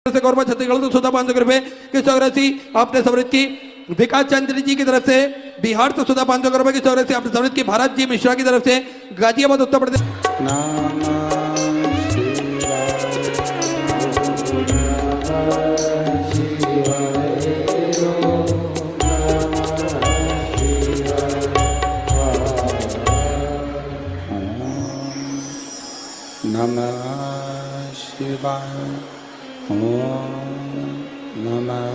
गौरव छत्तीसगढ़ तो सुधा 500 रुपए की सौरसी आपने समृद्ध की विकास चंद्र जी की तरफ से बिहार तो सुधा 500 रुपए की सौरसी आपने समृद्ध की भारत जी मिश्रा की तरफ से गाजियाबाद उत्तर प्रदेश नमः शिवाय ओम नमः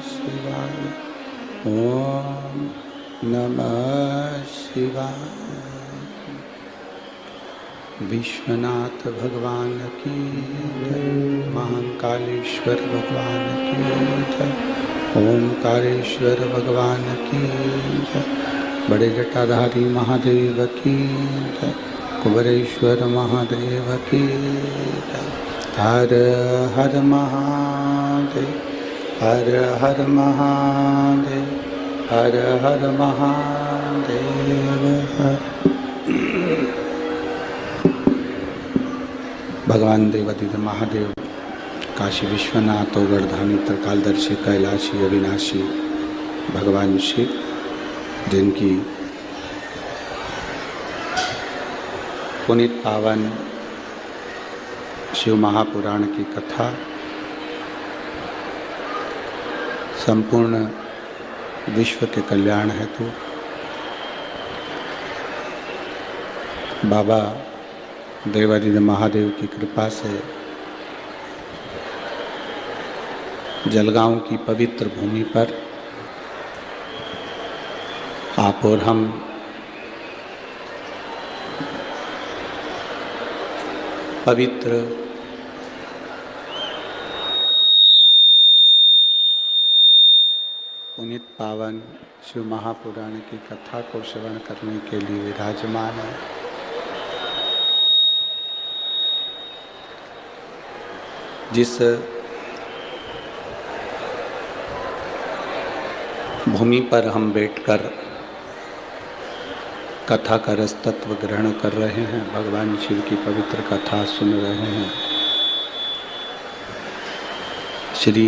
शिवाय ओम नमः शिवाय। विश्वनाथ भगवान की जय, महाकालेश्वर भगवान की जय, ओमकारेश्वर भगवान की जय, बड़े जटाधारी महादेव की जय, कुबरेश्वर महादेव की जय। हर हर महादेव हर हर महादेव हर हर महादेव। भगवान देवादिदेव महादेव काशी विश्वनाथ ओगढ़धानी त्रिकालदर्शी कैलाशी अविनाशी भगवान शिव, जिनकी पुनीत पावन शिव महापुराण की कथा संपूर्ण विश्व के कल्याण हेतु बाबा देवादिदेव महादेव की कृपा से जलगांव की पवित्र भूमि पर आप और हम पवित्र पुनीत पावन शिव महापुराण की कथा को श्रवण करने के लिए विराजमान है। जिस भूमि पर हम बैठकर कथा का रस तत्व ग्रहण कर रहे हैं, भगवान शिव की पवित्र कथा सुन रहे हैं, श्री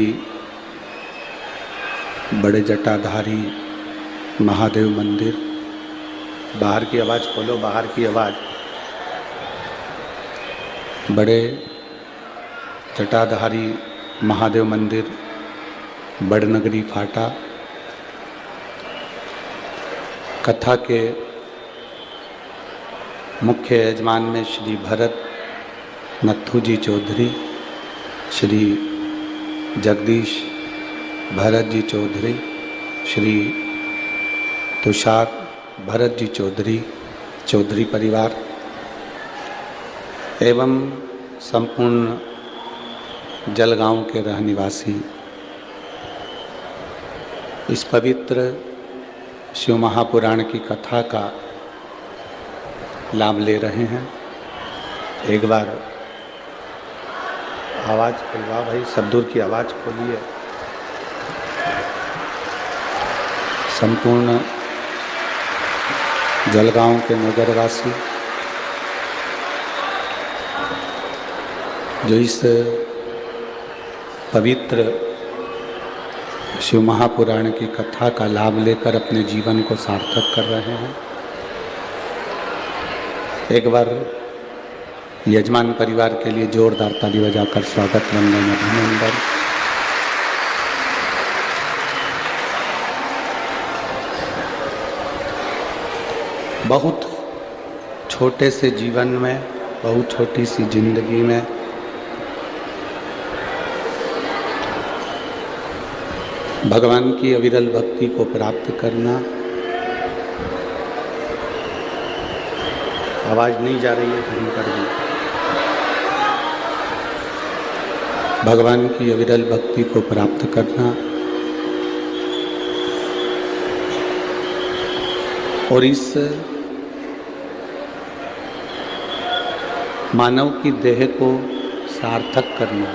बड़े जटाधारी महादेव मंदिर। बाहर की आवाज़ खोलो, बाहर की आवाज़। बड़े जटाधारी महादेव मंदिर, बड़नगरी फाटा। कथा के मुख्य यजमान में श्री भरत नथु जी चौधरी, श्री जगदीश भरत जी चौधरी, श्री तुषार भरत जी चौधरी, चौधरी परिवार एवं संपूर्ण जलगांव के रहनिवासी इस पवित्र शिव महापुराण की कथा का लाभ ले रहे हैं। एक बार आवाज़ खुलवा भाई, सब दूर की आवाज़ खोलिए। संपूर्ण जलगांव के नगरवासी जो इस पवित्र शिव महापुराण की कथा का लाभ लेकर अपने जीवन को सार्थक कर रहे हैं, एक बार यजमान परिवार के लिए जोरदार ताली बजाकर स्वागत वंदन अभिनंदन। बहुत छोटे से जीवन में, बहुत छोटी सी जिंदगी में भगवान की अविरल भक्ति को प्राप्त करना। आवाज़ नहीं जा रही है कहीं पर भी। भगवान की अविरल भक्ति को प्राप्त करना और इस मानव की देह को सार्थक करना,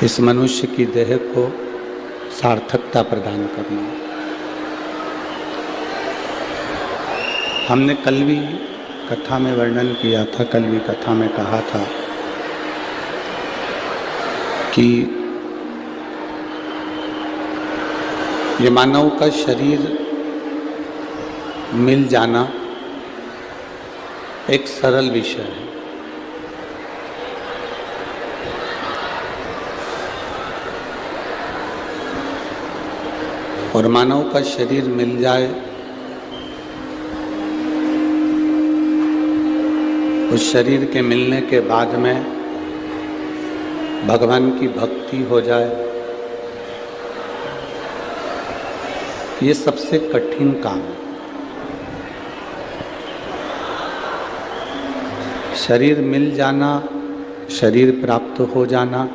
इस मनुष्य की देह को सार्थकता प्रदान करना। हमने कल भी कथा में वर्णन किया था, कल भी कथा में कहा था कि ये मानव का शरीर मिल जाना एक सरल विषय है। और मानव का शरीर मिल जाए, उस शरीर के मिलने के बाद में भगवान की भक्ति हो जाए, ये सबसे कठिन काम है। शरीर मिल जाना, शरीर प्राप्त हो जाना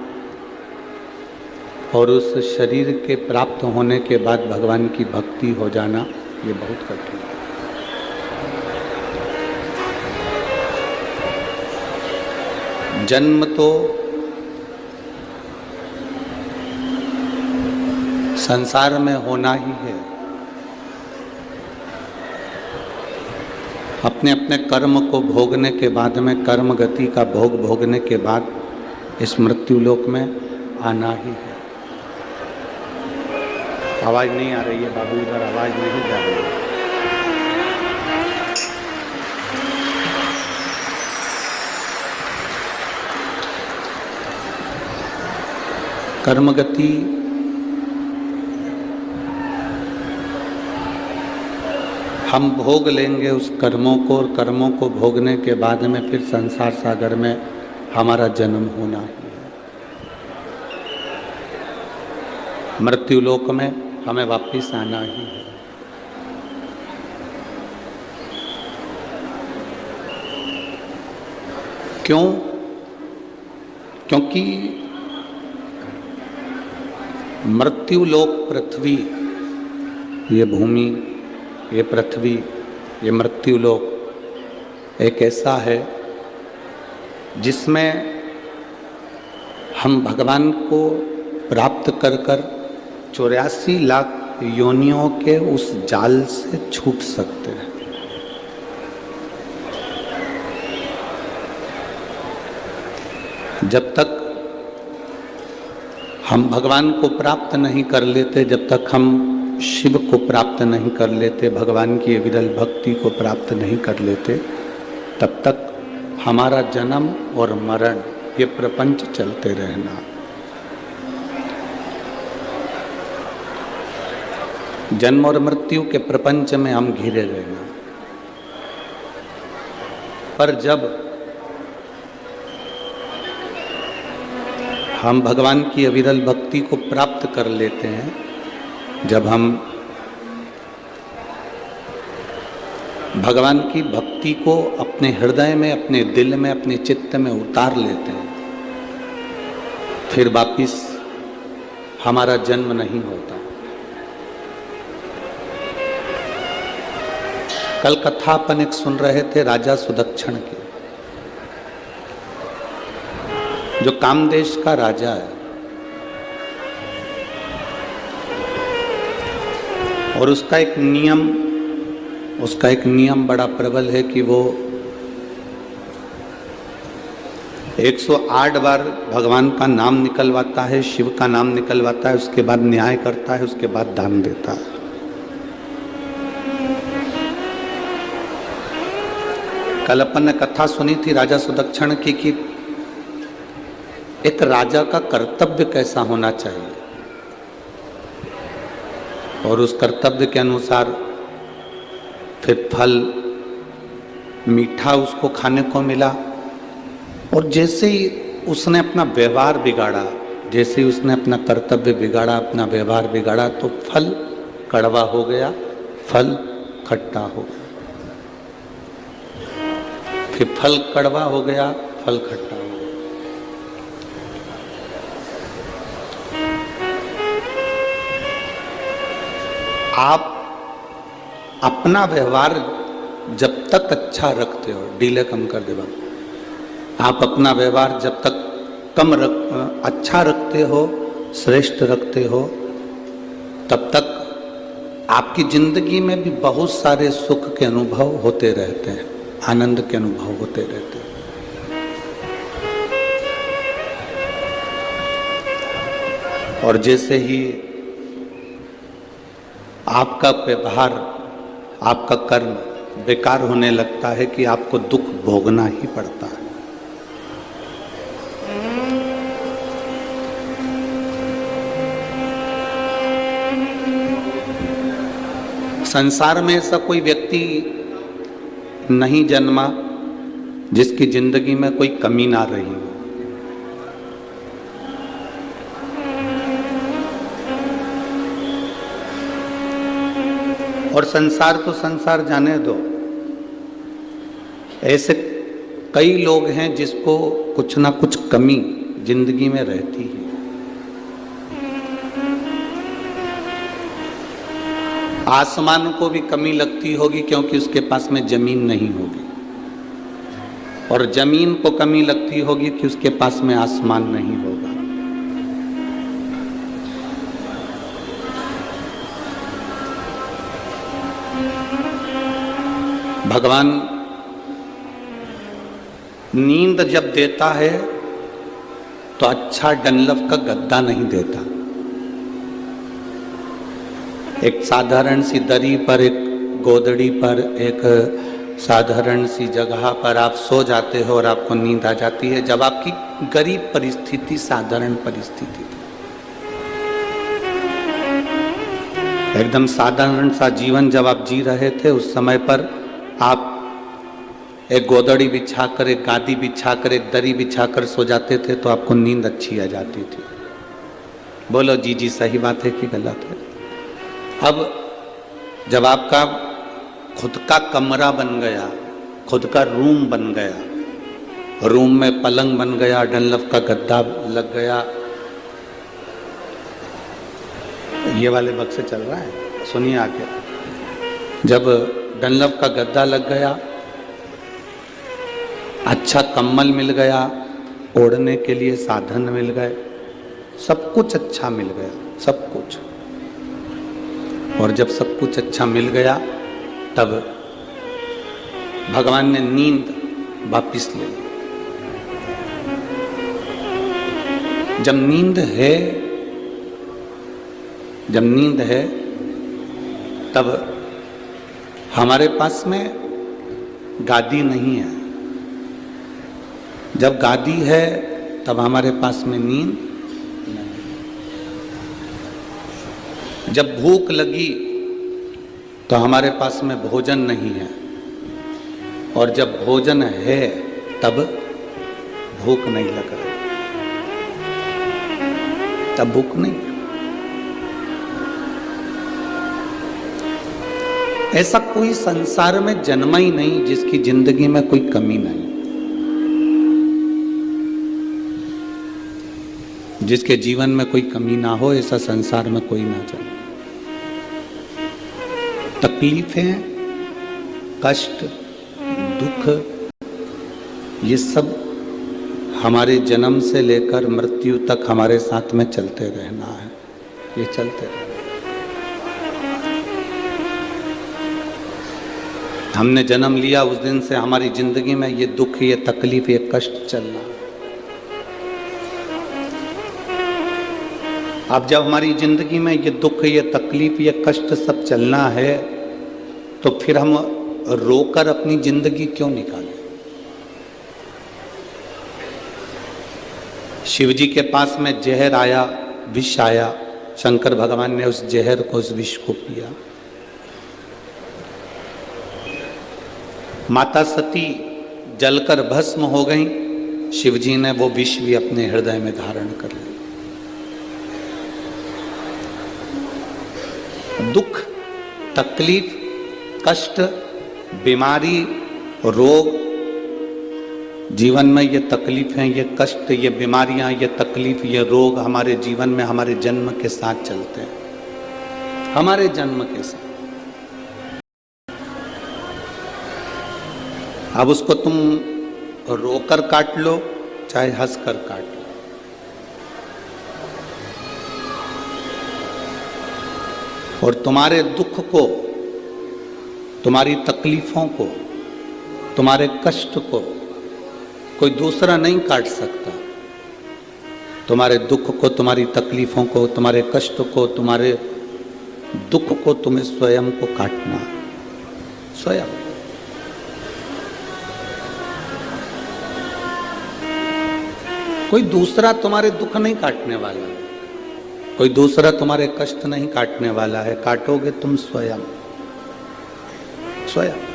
और उस शरीर के प्राप्त होने के बाद भगवान की भक्ति हो जाना, ये बहुत कठिन है। जन्म तो संसार में होना ही है। अपने अपने कर्म को भोगने के बाद में, कर्म गति का भोग भोगने के बाद इस मृत्यु लोक में आना ही है। आवाज नहीं आ रही है बाबू, इधर आवाज नहीं जा रही है। कर्मगति हम भोग लेंगे उस कर्मों को, और कर्मों को भोगने के बाद में फिर संसार सागर में हमारा जन्म होना ही है। मृत्यु लोक में हमें वापिस आना ही है। क्यों? क्योंकि मृत्यु लोक पृथ्वी, ये भूमि, ये पृथ्वी, ये मृत्यु लोक एक ऐसा है जिसमें हम भगवान को प्राप्त कर 84 लाख योनियों के उस जाल से छूट सकते हैं। जब तक हम भगवान को प्राप्त नहीं कर लेते, जब तक हम शिव को प्राप्त नहीं कर लेते, भगवान की विरल भक्ति को प्राप्त नहीं कर लेते, तब तक हमारा जन्म और मरण, ये प्रपंच चलते रहना। जन्म और मृत्यु के प्रपंच में हम घिरे रहना। पर जब हम भगवान की अविरल भक्ति को प्राप्त कर लेते हैं, जब हम भगवान की भक्ति को अपने हृदय में, अपने दिल में, अपने चित्त में उतार लेते हैं, फिर वापिस हमारा जन्म नहीं होता। कल कथा अपन एक सुन रहे थे राजा सुदक्षण की, जो कामदेश का राजा है, और उसका एक नियम बड़ा प्रबल है कि वो 108 बार भगवान का नाम निकलवाता है, शिव का नाम निकलवाता है, उसके बाद न्याय करता है, उसके बाद दान देता है। कल अपन ने कथा सुनी थी राजा सुदक्षण की कि एक राजा का कर्तव्य कैसा होना चाहिए, और उस कर्तव्य के अनुसार फिर फल मीठा उसको खाने को मिला। और जैसे ही उसने अपना व्यवहार बिगाड़ा, जैसे ही उसने अपना कर्तव्य बिगाड़ा, अपना व्यवहार बिगाड़ा, तो फल कड़वा हो गया, फल खट्टा हो गया, फिर फल कड़वा हो गया, फल खट्टा हो गया। आप अपना व्यवहार जब तक अच्छा रखते हो, डीले कम कर दे बाबू, आप अपना व्यवहार जब तक अच्छा रखते हो, श्रेष्ठ रखते हो, तब तक आपकी जिंदगी में भी बहुत सारे सुख के अनुभव होते रहते हैं। आनंद के अनुभव होते रहते हैं। और जैसे ही आपका व्यवहार, आपका कर्म बेकार होने लगता है कि आपको दुख भोगना ही पड़ता है। संसार में ऐसा कोई व्यक्ति नहीं जन्मा जिसकी जिंदगी में कोई कमी ना रही हो। और संसार तो संसार जाने दो, ऐसे कई लोग हैं जिसको कुछ ना कुछ कमी जिंदगी में रहती है। आसमान को भी कमी लगती होगी क्योंकि उसके पास में जमीन नहीं होगी, और जमीन को कमी लगती होगी कि उसके पास में आसमान नहीं होगा। भगवान नींद जब देता है तो अच्छा डनलप का गद्दा नहीं देता। एक साधारण सी दरी पर, एक गोदड़ी पर, एक साधारण सी जगह पर आप सो जाते हो और आपको नींद आ जाती है जब आपकी गरीब परिस्थिति, साधारण परिस्थिति, एकदम साधारण सा जीवन जब आप जी रहे थे, उस समय पर आप एक गोदड़ी बिछाकर, एक गादी बिछाकर, एक दरी बिछाकर सो जाते थे तो आपको नींद अच्छी आ जाती थी। बोलो जी जी सही बात है कि गलत है? अब जब आपका खुद का कमरा बन गया, खुद का रूम बन गया, रूम में पलंग बन गया, डनलप का गद्दा लग गया, ये वाले बक्से चल रहा है, सुनिए आगे। जब डनलप का गद्दा लग गया, अच्छा कम्बल मिल गया, ओढ़ने के लिए साधन मिल गए, सब कुछ अच्छा मिल गया, सब कुछ। और जब सब कुछ अच्छा मिल गया तब भगवान ने नींद वापिस ले ली। जब नींद है तब हमारे पास में गादी नहीं है। जब गादी है तब हमारे पास में नींद नहीं। जब भूख लगी तो हमारे पास में भोजन नहीं है, और जब भोजन है तब भूख नहीं लग रही, तब भूख नहीं। ऐसा कोई संसार में जन्मा ही नहीं जिसकी जिंदगी में कोई कमी नहीं, जिसके जीवन में कोई कमी ना हो। ऐसा संसार में कोई ना जन्मे। तकलीफें, कष्ट, दुख, ये सब हमारे जन्म से लेकर मृत्यु तक हमारे साथ में चलते रहना है। ये चलते रहना। हमने जन्म लिया उस दिन से हमारी जिंदगी में ये दुख, ये तकलीफ, ये कष्ट चलना। अब जब हमारी जिंदगी में ये दुख, ये तकलीफ, ये कष्ट सब चलना है तो फिर हम रोकर अपनी जिंदगी क्यों निकालें? शिव जी के पास में जहर आया, विष आया, शंकर भगवान ने उस जहर को, उस विष को पिया। माता सती जलकर भस्म हो गई, शिव जी ने वो विष भी अपने हृदय में धारण कर लिया। दुख, तकलीफ, कष्ट, बीमारी, रोग, जीवन में ये तकलीफें, ये कष्ट, ये बीमारियां, ये तकलीफ, ये रोग हमारे जीवन में हमारे जन्म के साथ चलते हैं, हमारे जन्म के साथ। अब उसको तुम रोकर काट लो चाहे हंसकर काट लो, और तुम्हारे दुख को, तुम्हारी तकलीफों को तुम्हारे कष्ट को कोई दूसरा नहीं काट सकता। तुम्हारे दुख को, तुम्हारी तकलीफों को, तुम्हारे कष्ट को, तुम्हारे दुख को तुम्हें स्वयं को काटना, स्वयं। कोई दूसरा तुम्हारे दुख नहीं काटने वाला, कोई दूसरा तुम्हारे कष्ट नहीं काटने वाला है, काटोगे तुम स्वयं, स्वयं।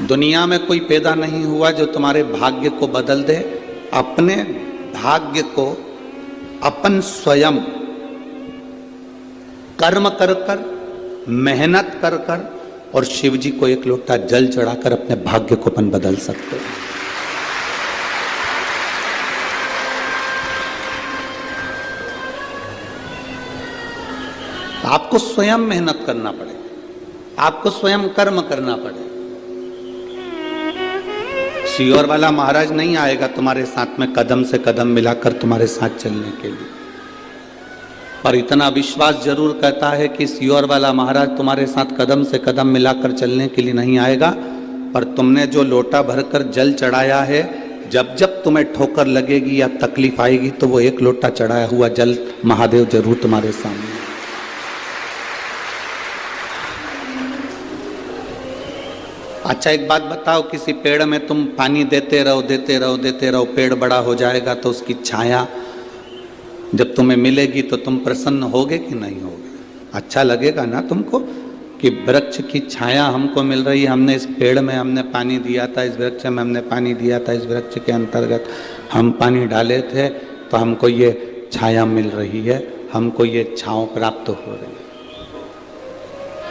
दुनिया में कोई पैदा नहीं हुआ जो तुम्हारे भाग्य को बदल दे। अपने भाग्य को अपन स्वयं कर्म कर कर, मेहनत कर कर और शिव जी को एक लोटा जल चढ़ाकर अपने भाग्य को अपन बदल सकते हैं। आपको स्वयं मेहनत करना पड़ेगा, आपको स्वयं कर्म करना पड़ेगा। सियोर वाला महाराज नहीं आएगा तुम्हारे साथ में कदम से कदम मिलाकर तुम्हारे साथ चलने के लिए, पर इतना विश्वास जरूर कहता है कि सियोर वाला महाराज तुम्हारे साथ कदम से कदम मिलाकर चलने के लिए नहीं आएगा, पर तुमने जो लोटा भरकर जल चढ़ाया है, जब जब तुम्हें ठोकर लगेगी या तकलीफ आएगी तो वो एक लोटा चढ़ाया हुआ जल महादेव जरूर तुम्हारे सामने। अच्छा एक बात बताओ, किसी पेड़ में तुम पानी देते रहो देते रहो देते रहो, पेड़ बड़ा हो जाएगा तो उसकी छाया जब तुम्हें मिलेगी तो तुम प्रसन्न होगे कि नहीं होगे? अच्छा लगेगा ना तुमको कि वृक्ष की छाया हमको मिल रही है, हमने इस पेड़ में हमने पानी दिया था, इस वृक्ष में हमने पानी दिया था, इस वृक्ष के अंतर्गत हम पानी डाले थे तो हमको ये छाया मिल रही है, हमको ये छांव प्राप्त हो रही है।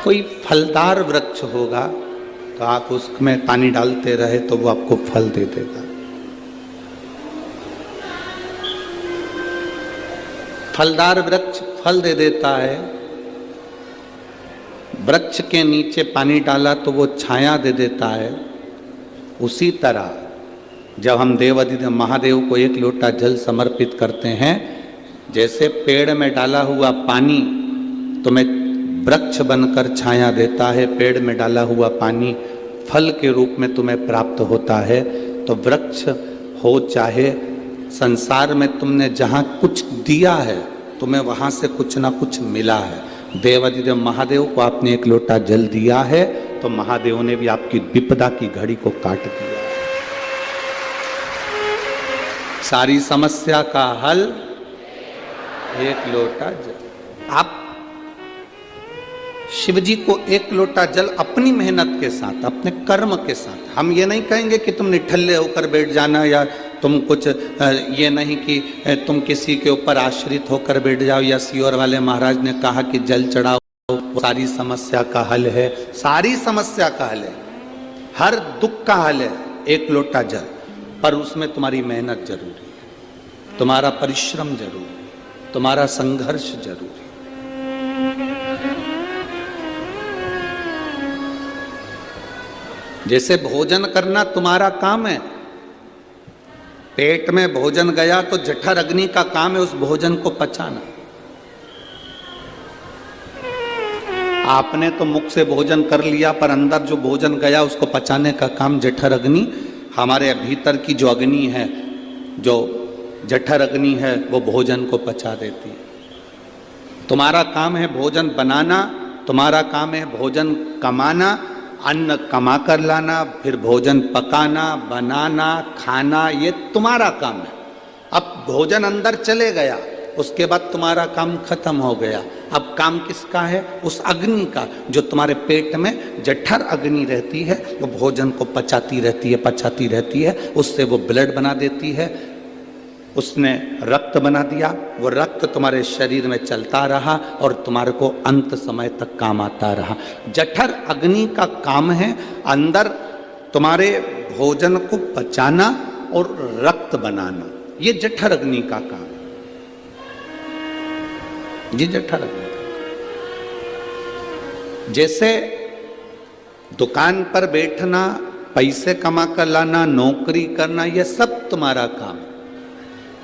कोई फलदार वृक्ष होगा तो आप उसमें पानी डालते रहे तो वो आपको फल दे देगा। फलदार वृक्ष फल दे देता है, वृक्ष के नीचे पानी डाला तो वो छाया दे देता है। उसी तरह जब हम देवाधिदेव महादेव को एक लोटा जल समर्पित करते हैं, जैसे पेड़ में डाला हुआ पानी तुम्हें वृक्ष बनकर छाया देता है, पेड़ में डाला हुआ पानी फल के रूप में तुम्हें प्राप्त होता है, तो वृक्ष हो चाहे संसार में तुमने जहाँ कुछ दिया है तुम्हें वहाँ से कुछ ना कुछ मिला है। देवाधिदेव महादेव को आपने एक लोटा जल दिया है तो महादेव ने भी आपकी विपदा की घड़ी को काट दिया। सारी समस्या का हल एक लोटा जल। आप शिव जी को एक लोटा जल अपनी मेहनत के साथ, अपने कर्म के साथ, हम ये नहीं कहेंगे कि तुम निठल्ले होकर बैठ जाना या तुम कुछ ये नहीं कि तुम किसी के ऊपर आश्रित होकर बैठ जाओ, या सियोर वाले महाराज ने कहा कि जल चढ़ाओ वो सारी समस्या का हल है। सारी समस्या का हल है, हर दुख का हल है एक लोटा जल, पर उसमें तुम्हारी मेहनत जरूरी है, तुम्हारा परिश्रम जरूरी है, तुम्हारा संघर्ष जरूरी है। जैसे भोजन करना तुम्हारा काम है, पेट में भोजन गया तो जठर अग्नि का काम है उस भोजन को पचाना। आपने तो मुख से भोजन कर लिया, पर अंदर जो भोजन गया उसको पचाने का काम जठर अग्नि, हमारे भीतर की जो अग्नि है, जो जठर अग्नि है, वो भोजन को पचा देती है। तुम्हारा काम है भोजन बनाना, तुम्हारा काम है भोजन कमाना, अन्न कमा कर लाना, फिर भोजन पकाना, बनाना, खाना, ये तुम्हारा काम है। अब भोजन अंदर चले गया, उसके बाद तुम्हारा काम खत्म हो गया। अब काम किसका है? उस अग्नि का, जो तुम्हारे पेट में जठर अग्नि रहती है, वो भोजन को पचाती रहती है, पचाती रहती है, उससे वो ब्लड बना देती है। उसने रक्त बना दिया, वो रक्त तुम्हारे शरीर में चलता रहा और तुम्हारे को अंत समय तक काम आता रहा। जठर अग्नि का काम है अंदर तुम्हारे भोजन को पचाना और रक्त बनाना, ये जठर अग्नि का काम, ये जठर अग्नि। जैसे दुकान पर बैठना, पैसे कमा कर लाना, नौकरी करना, ये सब तुम्हारा काम है।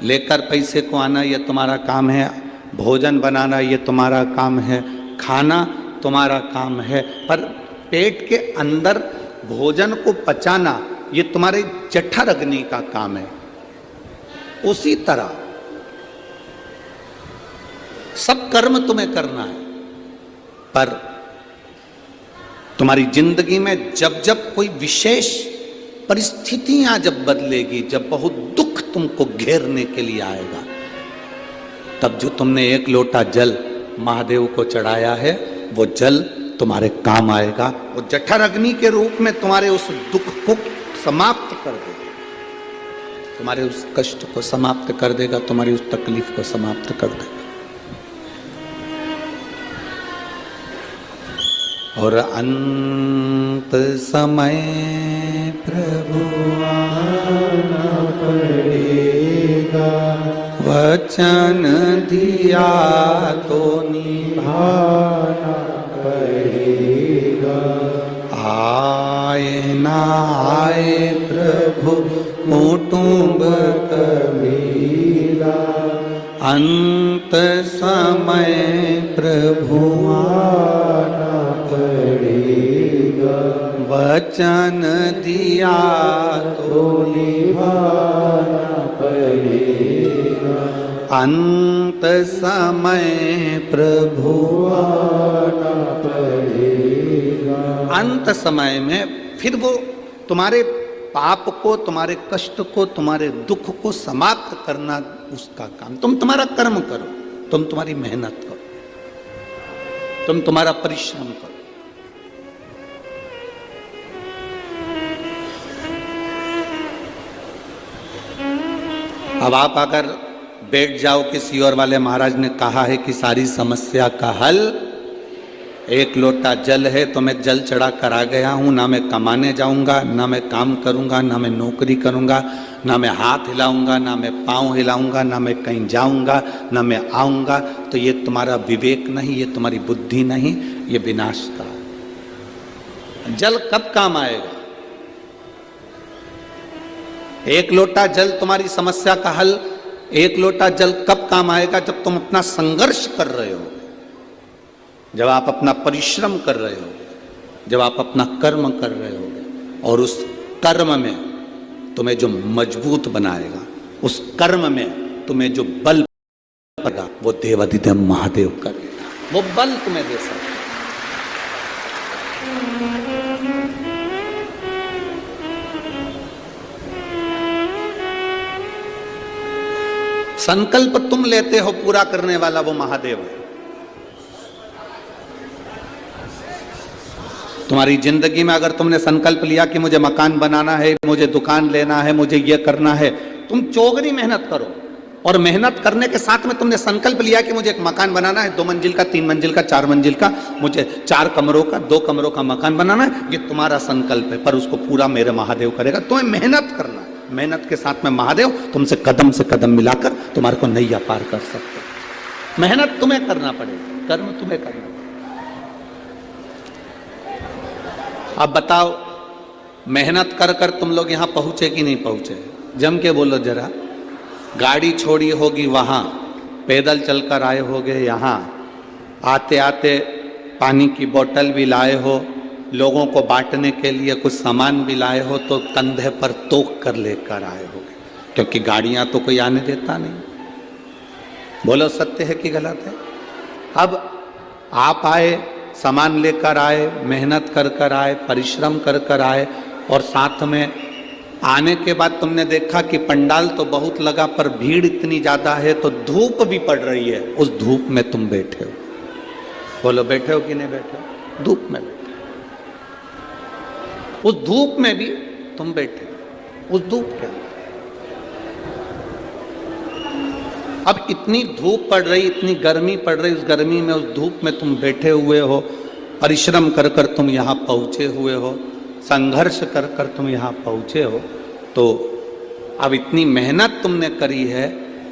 लेकर पैसे को आना ये तुम्हारा काम है, भोजन बनाना ये तुम्हारा काम है, खाना तुम्हारा काम है, पर पेट के अंदर भोजन को पचाना ये तुम्हारे जठर अग्नि का काम है। उसी तरह सब कर्म तुम्हें करना है, पर तुम्हारी जिंदगी में जब जब कोई विशेष परिस्थितियां जब बदलेगी, जब बहुत दुख तुमको घेरने के लिए आएगा, तब जो तुमने एक लोटा जल महादेव को चढ़ाया है वो जल तुम्हारे काम आएगा। वो जठर अग्नि के रूप में तुम्हारे उस दुख को समाप्त कर देगा, तुम्हारे उस कष्ट को समाप्त कर देगा, तुम्हारी उस तकलीफ को समाप्त कर देगा। और अंत समय प्रभु आना पड़ेगा, वचन दिया तो निभाना पड़ेगा। आए ना आए प्रभु कुटुंब कबीला, अंत समय प्रभु आना पड़ेगा, वचन दिया तो निभाना पड़ेगा। अंत समय प्रभु आना पड़ेगा। अंत समय में फिर वो तुम्हारे पाप को, तुम्हारे कष्ट को, तुम्हारे दुख को समाप्त करना उसका काम। तुम तुम्हारा कर्म करो, तुम तुम्हारी मेहनत करो, तुम तुम्हारा परिश्रम करो। अब आप अगर बैठ जाओ कि सीहोर वाले महाराज ने कहा है कि सारी समस्या का हल एक लोटा जल है, तो मैं जल चढ़ा कर आ गया हूं, ना मैं कमाने जाऊंगा, ना मैं काम करूंगा, ना मैं नौकरी करूंगा, ना मैं हाथ हिलाऊंगा, ना मैं पांव हिलाऊंगा, ना मैं कहीं जाऊंगा, ना मैं आऊंगा, तो ये तुम्हारा विवेक नहीं, ये तुम्हारी बुद्धि नहीं, ये विनाश का। जल कब काम आएगा? एक लोटा जल तुम्हारी समस्या का हल, एक लोटा जल कब काम आएगा? जब तुम अपना संघर्ष कर रहे हो, जब आप अपना परिश्रम कर रहे हो, जब आप अपना कर्म कर रहे हो, और उस कर्म में तुम्हें जो मजबूत बनाएगा, उस कर्म में तुम्हें जो बल पड़ेगा, वो देवाधिदेव महादेव करेगा। वो बल तुम्हें दे सकता है। संकल्प तुम लेते हो, पूरा करने वाला वो महादेव है। तुम्हारी जिंदगी में अगर तुमने संकल्प लिया कि मुझे मकान बनाना है, मुझे दुकान लेना है, मुझे ये करना है, तुम चौगनी मेहनत करो। और मेहनत करने के साथ में तुमने संकल्प लिया कि मुझे एक मकान बनाना है, 2 मंजिल का, 3 मंजिल का, 4 मंजिल का, मुझे 4 कमरों का, 2 कमरों का मकान बनाना है, ये तुम्हारा संकल्प है, पर उसको पूरा मेरे महादेव करेगा। तुम्हें मेहनत करना है। मेहनत के साथ में महादेव तुमसे कदम से कदम मिलाकर तुम्हारे को नैया पार कर सकते। मेहनत तुम्हें करना पड़ेगा, कर्म तुम्हें करना पड़ेगा। अब बताओ, मेहनत कर कर तुम लोग यहां पहुंचे कि नहीं पहुंचे? जम के बोलो जरा। गाड़ी छोड़ी होगी वहां, पैदल चलकर आए होगे यहाँ, आते आते पानी की बोतल भी लाए हो, लोगों को बांटने के लिए कुछ सामान भी लाए हो, तो कंधे पर तोक कर लेकर आए होगे, क्योंकि गाड़ियां तो कोई आने देता नहीं। बोलो सत्य है कि गलत है? अब आप आए, सामान लेकर आए, मेहनत कर कर आए, परिश्रम कर कर आए, और साथ में आने के बाद तुमने देखा कि पंडाल तो बहुत लगा पर भीड़ इतनी ज्यादा है, तो धूप भी पड़ रही है। उस धूप में तुम बैठे हो। बोलो बैठे हो कि नहीं बैठे हो? धूप में बैठे, उस धूप में भी तुम बैठे, उस धूप के अंदर। अब इतनी धूप पड़ रही, इतनी गर्मी पड़ रही, उस गर्मी में, उस धूप में तुम बैठे हुए हो, परिश्रम कर कर तुम यहाँ पहुँचे हुए हो, संघर्ष कर कर तुम यहाँ पहुँचे हो, तो अब इतनी मेहनत तुमने करी है,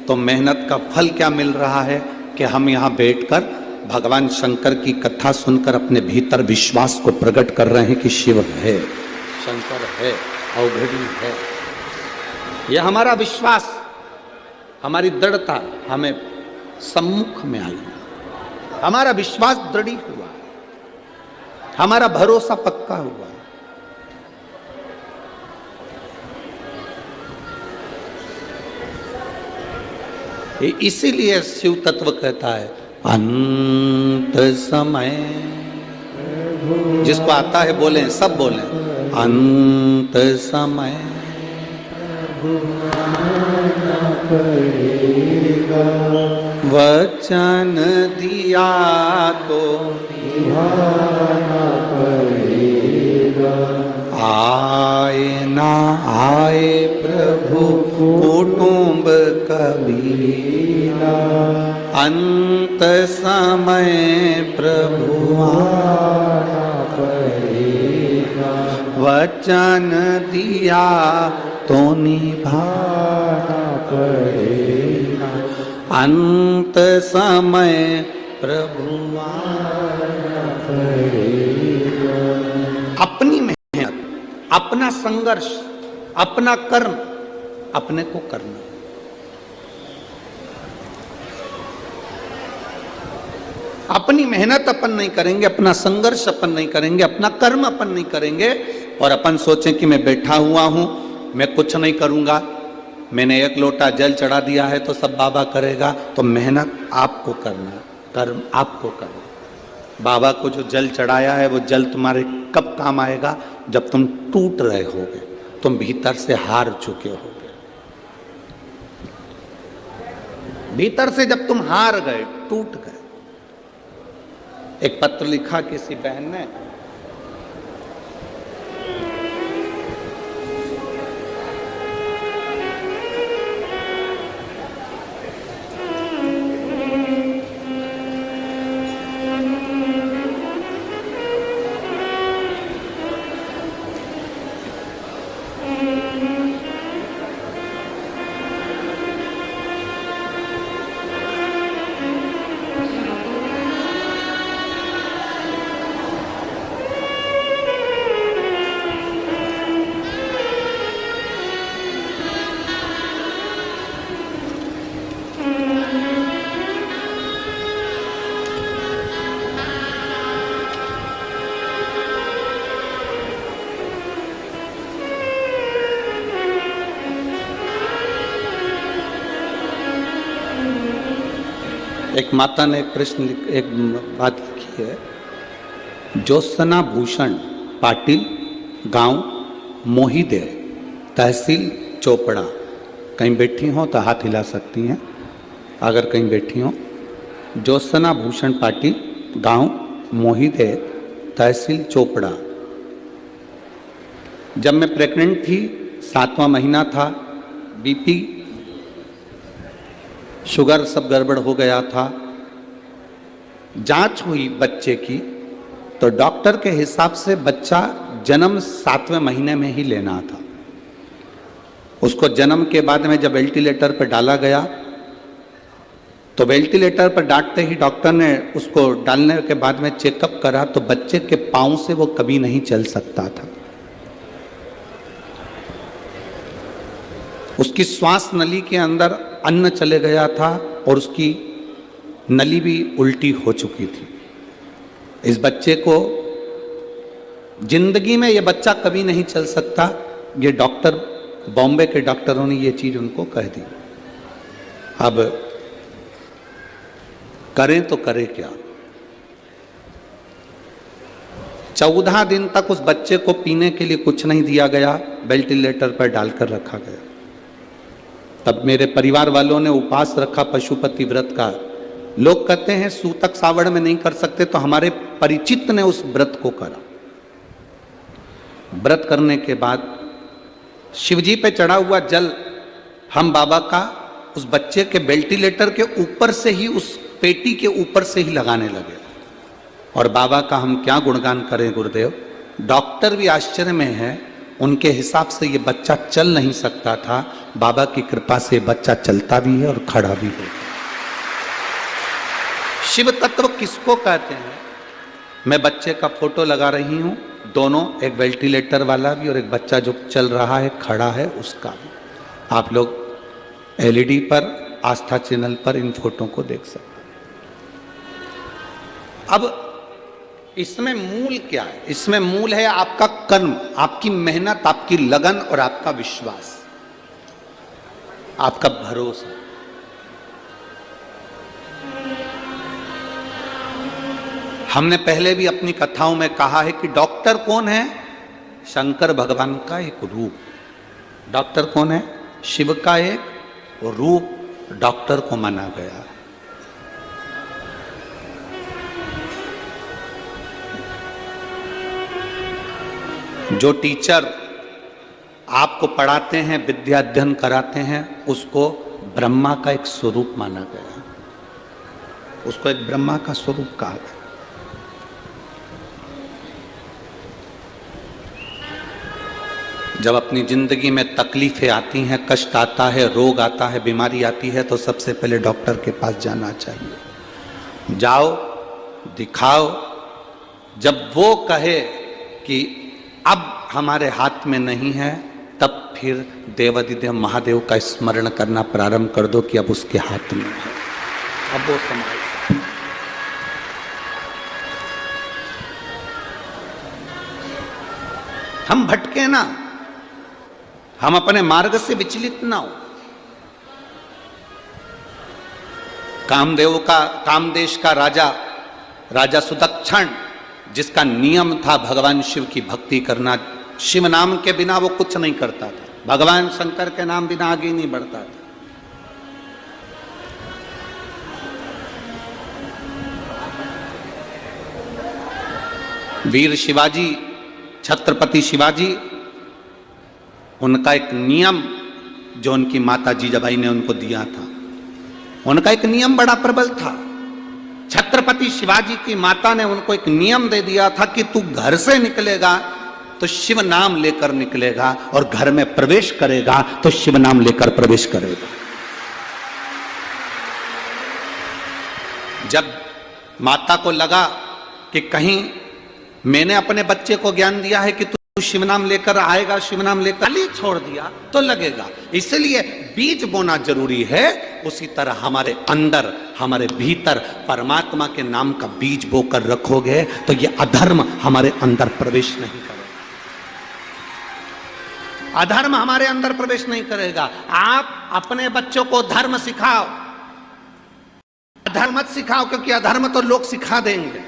तो मेहनत का फल क्या मिल रहा है कि हम यहाँ बैठकर भगवान शंकर की कथा सुनकर अपने भीतर विश्वास को प्रकट कर रहे हैं कि शिव है, शंकर है, अवघड़ी है। यह हमारा विश्वास, हमारी दृढ़ता हमें सम्मुख में आई, हमारा विश्वास दृढ़ हुआ, हमारा भरोसा पक्का हुआ। इसीलिए शिव तत्व कहता है अंत समय, जिसको आता है बोले, सब बोले अंत समय वचन दिया तो आए ना आए प्रभु कुटुंब कबीरा, अंत समय प्रभु आना पड़ेगा, वचन दिया तो निभाना पड़ेगा, अंत समय प्रभु आना पड़ेगा। अपनी मेहनत, अपना संघर्ष, अपना कर्म अपने को करना। अपनी मेहनत अपन नहीं करेंगे, अपना संघर्ष अपन नहीं करेंगे, अपना कर्म अपन नहीं करेंगे और अपन सोचें कि मैं बैठा हुआ हूं, मैं कुछ नहीं करूंगा, मैंने एक लोटा जल चढ़ा दिया है तो सब बाबा करेगा। तो मेहनत आपको करना, कर्म आपको करना। बाबा को जो जल चढ़ाया है वो जल तुम्हारे कब काम आएगा? जब तुम टूट रहे होगे, तुम भीतर से हार चुके होगे। भीतर से जब तुम हार गए, टूट गए। एक पत्र लिखा किसी बहन ने, एक माता ने एक बात लिखी है, ज्योत्सना भूषण पाटिल, गांव मोहिदे, तहसील चोपड़ा। कहीं बैठी हो तो हाथ हिला सकती हैं अगर कहीं बैठी हो। ज्योत्सना भूषण पाटिल, गांव मोहिदे, तहसील चोपड़ा। जब मैं प्रेग्नेंट थी, 7वां महीना था, बीपी शुगर सब गड़बड़ हो गया था। जांच हुई बच्चे की तो डॉक्टर के हिसाब से बच्चा जन्म 7वें महीने में ही लेना था। उसको जन्म के बाद में जब वेंटिलेटर पर डाला गया तो वेंटिलेटर पर डालते ही डॉक्टर ने उसको डालने के बाद में चेकअप करा तो बच्चे के पांव से वो कभी नहीं चल सकता था। उसकी श्वास नली के अंदर अन्न चले गया था और उसकी नली भी उल्टी हो चुकी थी। इस बच्चे को जिंदगी में ये बच्चा कभी नहीं चल सकता, ये डॉक्टर, बॉम्बे के डॉक्टरों ने ये चीज उनको कह दी। अब करें तो करें क्या? 14 दिन तक उस बच्चे को पीने के लिए कुछ नहीं दिया गया, वेंटिलेटर पर डालकर रखा गया। तब मेरे परिवार वालों ने उपवास रखा पशुपति व्रत का। लोग कहते हैं सूतक सावड़ में नहीं कर सकते, तो हमारे परिचित ने उस व्रत को करा। व्रत करने के बाद शिवजी पे चढ़ा हुआ जल हम बाबा का उस बच्चे के वेंटिलेटर के ऊपर से ही, उस पेटी के ऊपर से ही लगाने लगे। और बाबा का हम क्या गुणगान करें गुरुदेव। डॉक्टर भी आश्चर्य में है, उनके हिसाब से ये बच्चा चल नहीं सकता था, बाबा की कृपा से बच्चा चलता भी है और खड़ा भी है। शिव तत्व किसको कहते हैं? मैं बच्चे का फोटो लगा रही हूं, दोनों, एक वेंटिलेटर वाला भी और एक बच्चा जो चल रहा है, खड़ा है, उसका भी। आप लोग एलईडी पर आस्था चैनल पर इन फोटो को देख सकते हैं। अब इसमें मूल क्या है? इसमें मूल है आपका कर्म, आपकी मेहनत, आपकी लगन और आपका विश्वास, आपका भरोसा। हमने पहले भी अपनी कथाओं में कहा है कि डॉक्टर कौन है? शंकर भगवान का एक रूप। डॉक्टर कौन है? शिव का एक रूप डॉक्टर को माना गया। जो टीचर आपको पढ़ाते हैं, विद्या अध्ययन कराते हैं, उसको ब्रह्मा का एक स्वरूप माना गया, उसको एक ब्रह्मा का स्वरूप कहा गया। जब अपनी जिंदगी में तकलीफें आती हैं, कष्ट आता है, रोग आता है, बीमारी आती है, तो सबसे पहले डॉक्टर के पास जाना चाहिए। जाओ, दिखाओ। जब वो कहे कि अब हमारे हाथ में नहीं है, तब फिर देवाधिदेव महादेव का स्मरण करना प्रारंभ कर दो कि अब उसके हाथ में है, अब वो संभाल। हम भटके ना, हम अपने मार्ग से विचलित ना हो। कामदेश का राजा सुदक्षण, जिसका नियम था भगवान शिव की भक्ति करना, शिव नाम के बिना वो कुछ नहीं करता था, भगवान शंकर के नाम बिना आगे नहीं बढ़ता था। वीर शिवाजी, छत्रपति शिवाजी, उनका एक नियम जो उनकी माता जीजाबाई ने उनको दिया था, उनका एक नियम बड़ा प्रबल था। छत्रपति शिवाजी की माता ने उनको एक नियम दे दिया था कि तू घर से निकलेगा तो शिव नाम लेकर निकलेगा, और घर में प्रवेश करेगा तो शिव नाम लेकर प्रवेश करेगा। जब माता को लगा कि कहीं मैंने अपने बच्चे को ज्ञान दिया है कि तू शिव नाम लेकर आएगा, शिव नाम लेकर खाली छोड़ दिया तो लगेगा, इसलिए बीज बोना जरूरी है। उसी तरह हमारे अंदर, हमारे भीतर परमात्मा के नाम का बीज बोकर रखोगे तो ये अधर्म हमारे अंदर प्रवेश नहीं करेगा, अधर्म हमारे अंदर प्रवेश नहीं करेगा। आप अपने बच्चों को धर्म सिखाओ, अधर्म मत सिखाओ, क्योंकि अधर्म तो लोग सिखा देंगे,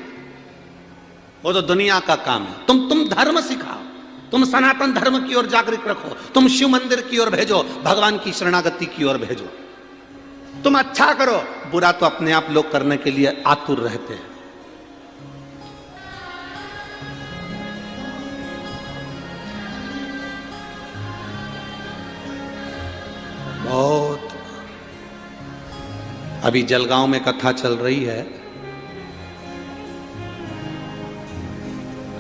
वो तो दुनिया का काम है। तुम धर्म सिखाओ, तुम सनातन धर्म की ओर जागृत रखो, तुम शिव मंदिर की ओर भेजो, भगवान की शरणागति की ओर भेजो। तुम अच्छा करो, बुरा तो अपने आप लोग करने के लिए आतुर रहते हैं। बहुत अभी जलगांव में कथा चल रही है,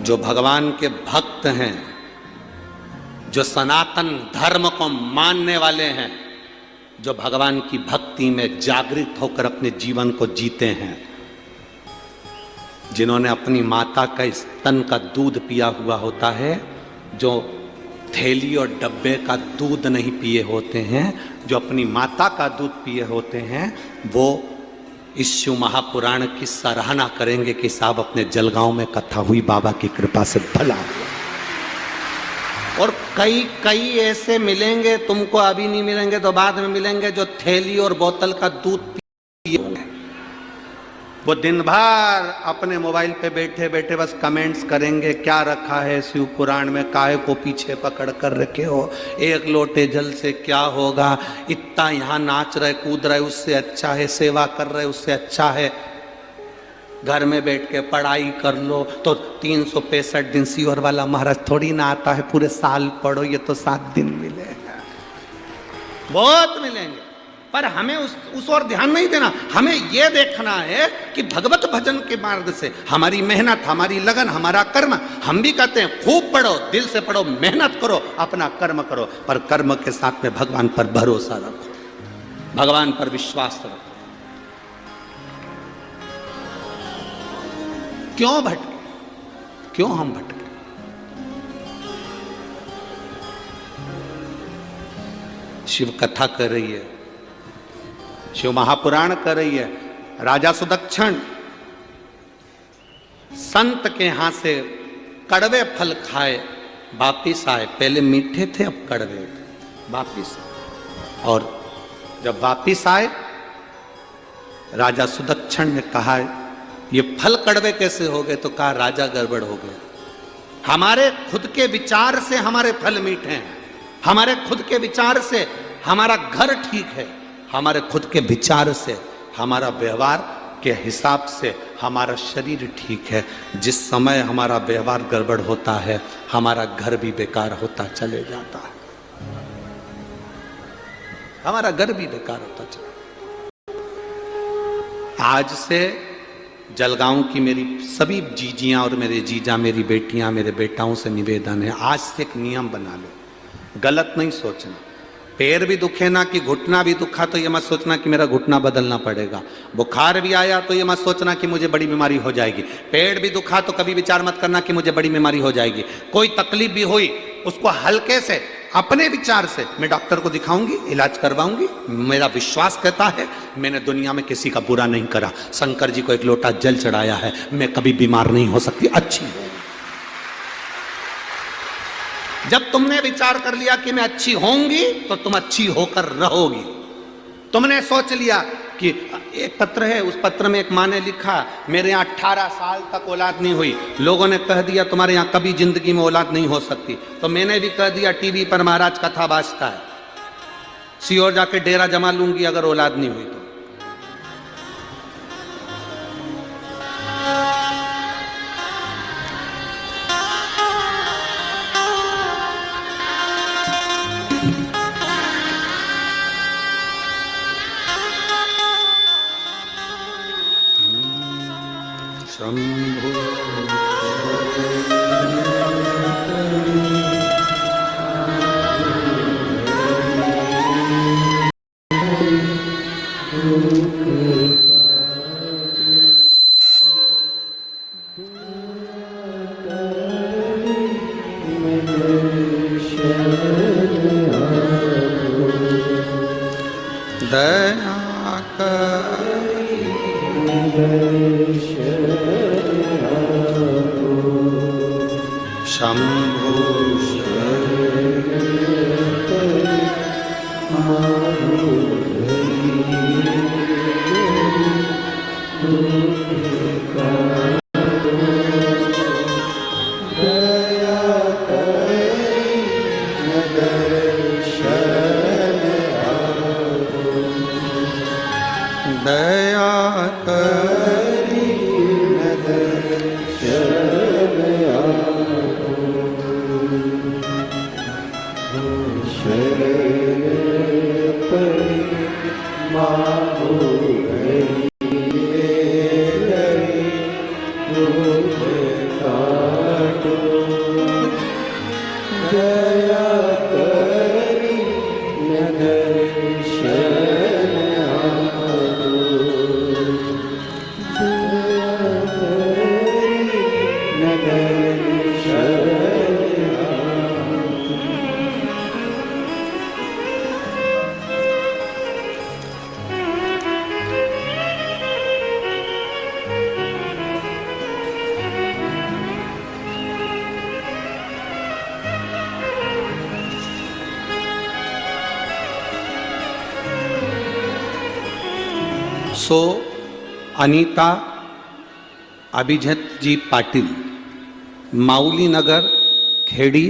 जो भगवान के भक्त हैं, जो सनातन धर्म को मानने वाले हैं, जो भगवान की भक्ति में जागृत होकर अपने जीवन को जीते हैं, जिन्होंने अपनी माता का स्तन का दूध पिया हुआ होता है, जो थैली और डब्बे का दूध नहीं पिए होते हैं, जो अपनी माता का दूध पिए होते हैं, वो इस शिव महापुराण की सराहना करेंगे कि साहब अपने जलगांव में कथा हुई, बाबा की कृपा से भला हुआ। और कई ऐसे मिलेंगे, तुमको अभी नहीं मिलेंगे तो बाद में मिलेंगे, जो थैली और बोतल का दूध पिए होंगे। वो दिन भर अपने मोबाइल पे बैठे बैठे बस कमेंट्स करेंगे, क्या रखा है शिव पुराण में, काहे को पीछे पकड़ कर रखे हो, एक लोटे जल से क्या होगा, इतना यहाँ नाच रहे कूद रहे उससे अच्छा है, सेवा कर रहे उससे अच्छा है, घर में बैठ के पढ़ाई कर लो तो 365 दिन सीवर वाला महाराज थोड़ी ना आता है, पूरे साल पढ़ो, ये तो 7 दिन मिलेगा। बहुत मिलेंगे, पर हमें उस ओर ध्यान नहीं देना। हमें यह देखना है कि भगवत भजन के मार्ग से हमारी मेहनत, हमारी लगन, हमारा कर्म, हम भी कहते हैं खूब पढ़ो, दिल से पढ़ो, मेहनत करो, अपना कर्म करो, पर कर्म के साथ में भगवान पर भरोसा रखो, भगवान पर विश्वास रखो। क्यों भटके, क्यों हम भटके? शिव कथा कर रही है, शिव महापुराण कर रही है, राजा सुदक्षिण संत के यहां से कड़वे फल खाए वापिस आए। पहले मीठे थे, अब कड़वे थे, वापिस आए। और जब वापिस आए, राजा सुदक्षिण ने कहा ये फल कड़वे कैसे हो गए? तो कहा राजा गड़बड़ हो गए। हमारे खुद के विचार से हमारे फल मीठे हैं, हमारे खुद के विचार से हमारा घर ठीक है, हमारे खुद के विचार से हमारा व्यवहार के हिसाब से हमारा शरीर ठीक है। जिस समय हमारा व्यवहार गड़बड़ होता है, हमारा घर भी बेकार होता चले जाता है, हमारा घर भी बेकार होता चले। आज से जलगांव की मेरी सभी जीजियां और मेरे जीजा, मेरी बेटियां, मेरे बेटाओं से निवेदन है, आज से एक नियम बना लो, गलत नहीं सोचना। पैर भी दुखे ना कि घुटना भी दुखा तो ये मत सोचना कि मेरा घुटना बदलना पड़ेगा। बुखार भी आया तो ये मत सोचना कि मुझे बड़ी बीमारी हो जाएगी। पेट भी दुखा तो कभी विचार मत करना कि मुझे बड़ी बीमारी हो जाएगी। कोई तकलीफ भी हुई उसको हल्के से अपने विचार से मैं डॉक्टर को दिखाऊंगी, इलाज करवाऊंगी। मेरा विश्वास कहता है मैंने दुनिया में किसी का बुरा नहीं करा। शंकर जी को एक लोटा जल चढ़ाया है, मैं कभी बीमार नहीं हो सकती, अच्छी हूं। जब तुमने विचार कर लिया कि मैं अच्छी होंगी तो तुम अच्छी होकर रहोगी। तुमने सोच लिया कि एक पत्र है, उस पत्र में एक माँ ने लिखा मेरे यहाँ 18 साल तक औलाद नहीं हुई, लोगों ने कह दिया तुम्हारे यहाँ कभी जिंदगी में औलाद नहीं हो सकती, तो मैंने भी कह दिया टीवी पर महाराज कथा बाजता है, सीओर जाके डेरा जमा लूंगी अगर औलाद नहीं हुई तो। सो अनीता अभिजीत जी पाटिल, माउली नगर, खेड़ी,